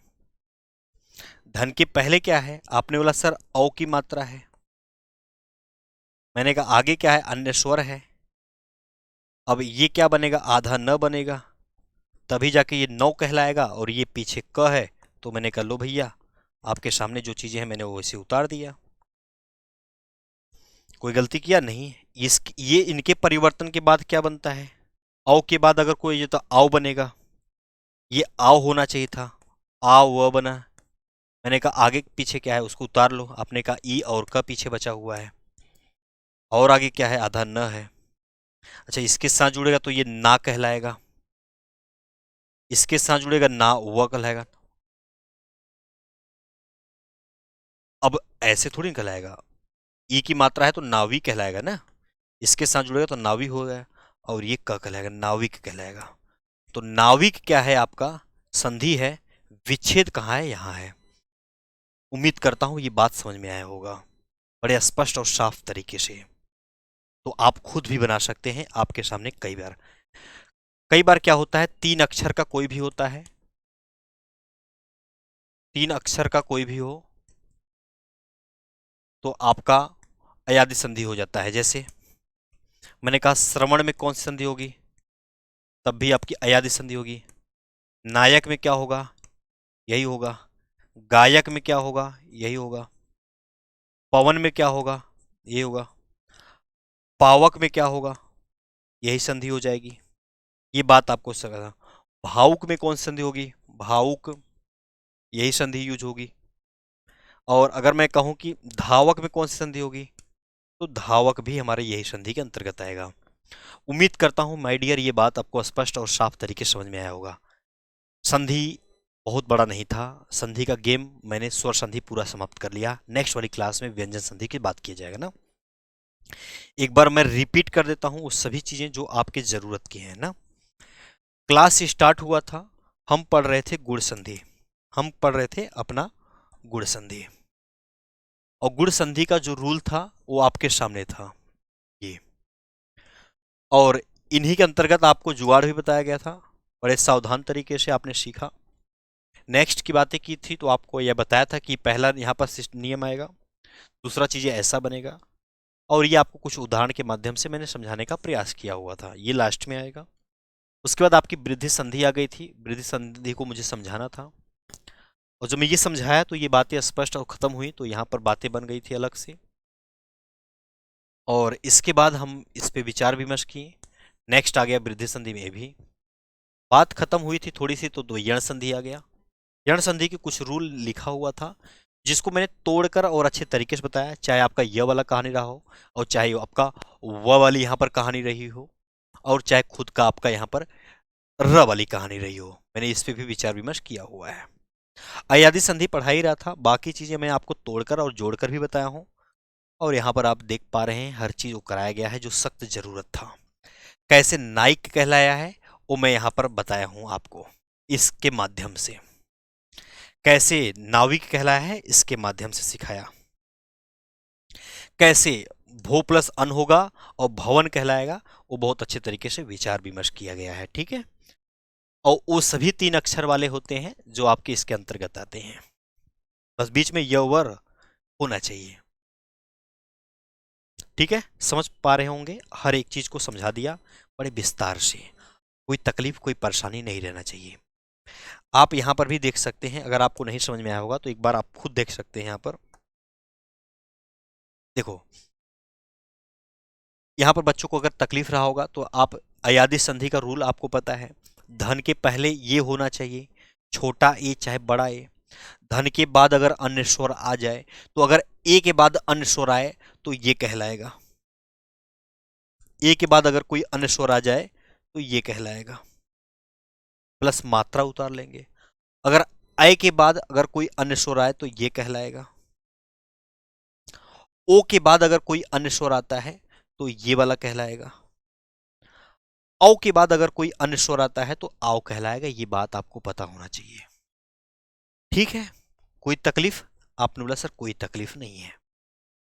धन के पहले क्या है, आपने बोला सर औ की मात्रा है, मैंने कहा आगे क्या है, अन्य स्वर है। अब ये क्या बनेगा, आधा न बनेगा, तभी जाके ये 9 कहलाएगा, और ये पीछे क है। तो मैंने कहा लो भैया, आपके सामने जो चीजें हैं मैंने वो वैसे उतार दिया। कोई गलती किया नहीं। ये इनके परिवर्तन के बाद क्या बनता है, औ के बाद अगर कोई ये तो आओ बनेगा, ये आओ होना चाहिए था, आ व बना। मैंने कहा आगे पीछे क्या है उसको उतार लो, आपने कहा ई और का पीछे बचा हुआ है, और आगे क्या है, आधा न है। अच्छा, इसके साथ जुड़ेगा तो ये ना कहलाएगा, इसके साथ जुड़ेगा ना वह कहलाएगा। अब ऐसे थोड़ी कहलाएगा, ई की मात्रा है तो नावी कहलाएगा ना, इसके साथ जुड़ेगा तो नावी हो गया, और ये क कहलाएगा, नाविक कहलाएगा। तो नाविक क्या है आपका, संधि है। विच्छेद कहाँ है, यहाँ है। उम्मीद करता हूं ये बात समझ में आया होगा बड़े स्पष्ट और साफ तरीके से। तो आप खुद भी बना सकते हैं, आपके सामने कई बार क्या होता है, 3 अक्षर का कोई भी होता है, 3 अक्षर का कोई भी हो तो आपका अयादि संधि हो जाता है। जैसे मैंने कहा श्रवण में कौन सी संधि होगी, तब भी आपकी अयादि संधि होगी। नायक में क्या होगा, यही होगा। गायक में क्या होगा, यही होगा। पवन में क्या होगा, यही होगा। पावक में क्या होगा, यही संधि हो जाएगी। ये बात आपको समझना। भावुक में कौन सी संधि होगी? भावुक, यही संधि यूज होगी। और अगर मैं कहूं कि धावक में कौन सी संधि होगी, तो धावक भी हमारे यही संधि के अंतर्गत आएगा। उम्मीद करता हूं माय डियर ये बात आपको स्पष्ट और साफ तरीके से समझ में आया होगा। संधि बहुत बड़ा नहीं था, संधि का गेम मैंने स्वर संधि पूरा समाप्त कर लिया। नेक्स्ट वाली क्लास में व्यंजन संधि की बात किया जाएगा ना। एक बार मैं रिपीट कर देता हूं वो सभी चीजें जो आपके जरूरत की हैं ना। क्लास स्टार्ट हुआ था, हम पढ़ रहे थे गुण संधि, हम पढ़ रहे थे अपना गुण संधि, और गुण संधि का जो रूल था वो आपके सामने था ये, और इन्हीं के अंतर्गत आपको जुगाड़ भी बताया गया था, बड़े सावधान तरीके से आपने सीखा। नेक्स्ट की बातें की थी तो आपको यह बताया था कि पहला यहाँ पर नियम आएगा, दूसरा चीजें ऐसा बनेगा, और ये आपको कुछ उदाहरण के माध्यम से मैंने समझाने का प्रयास किया हुआ था, ये लास्ट में आएगा। उसके बाद आपकी वृद्धि संधि आ गई थी, वृद्धि संधि को मुझे समझाना था, और जब मैं ये समझाया तो ये बातें स्पष्ट और खत्म हुई, तो यहाँ पर बातें बन गई थी अलग से, और इसके बाद हम इस पे विचार विमर्श किए। नेक्स्ट आ गया वृद्धि संधि में भी बात खत्म हुई थी थोड़ी सी, तो यण संधि आ गया। यण संधि के कुछ रूल लिखा हुआ था जिसको मैंने तोड़कर और अच्छे तरीके से बताया, चाहे आपका य वाला कहानी रहा हो, और चाहे आपका व वाली यहाँ पर कहानी रही हो, और चाहे खुद का आपका यहाँ पर र वाली कहानी रही हो, मैंने इस पे भी विचार विमर्श किया हुआ है। अयादि संधि पढ़ा ही रहा था, बाकी चीजें मैं आपको तोड़कर और जोड़कर भी बताया हूँ, और यहाँ पर आप देख पा रहे हैं हर चीज वो कराया गया है जो सख्त जरूरत था। कैसे नाइक कहलाया है वो मैं यहाँ पर बताया हूँ आपको इसके माध्यम से, कैसे नाविक कहलाया है इसके माध्यम से सिखाया, कैसे भो प्लस अन होगा और भवन कहलाएगा वो बहुत अच्छे तरीके से विचार विमर्श किया गया है, ठीक है। और वो सभी 3 अक्षर वाले होते हैं जो आपके इसके अंतर्गत आते हैं, बस बीच में य वर होना चाहिए, ठीक है। समझ पा रहे होंगे, हर एक चीज को समझा दिया बड़े विस्तार से, कोई तकलीफ कोई परेशानी नहीं रहना चाहिए। आप यहां पर भी देख सकते हैं, अगर आपको नहीं समझ में आया होगा तो एक बार आप खुद देख सकते हैं। यहां पर देखो, यहां पर बच्चों को अगर तकलीफ रहा होगा तो आप अयादि संधि का रूल आपको पता है, धन के पहले ये होना चाहिए, छोटा ए चाहे बड़ा ए। धन के बाद अगर अन्य स्वर आ जाए, तो अगर ए के बाद अन्य स्वर आए तो ये कहलाएगा, ए के बाद अगर कोई अन्य स्वर आ जाए तो ये कहलाएगा, प्लस मात्रा उतार लेंगे। अगर अय के बाद अगर कोई अन्य स्वर आए तो ये कहलाएगा, ओ के बाद अगर कोई अन्य स्वर आता है तो ये वाला कहलाएगा, औ के बाद अगर कोई अन्य स्वर आता है तो आओ कहलाएगा। ये बात आपको पता होना चाहिए, ठीक है। कोई तकलीफ? आपने बोला सर कोई तकलीफ नहीं है,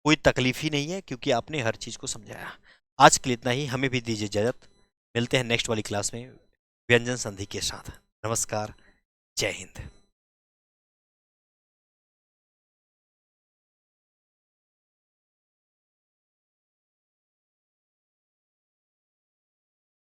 कोई तकलीफ ही नहीं है क्योंकि आपने हर चीज को समझाया। आज के लिए इतना ही, हमें भी दीजिए इजाजत, मिलते हैं नेक्स्ट वाली क्लास में व्यंजन संधि के साथ। नमस्कार, जय हिंद।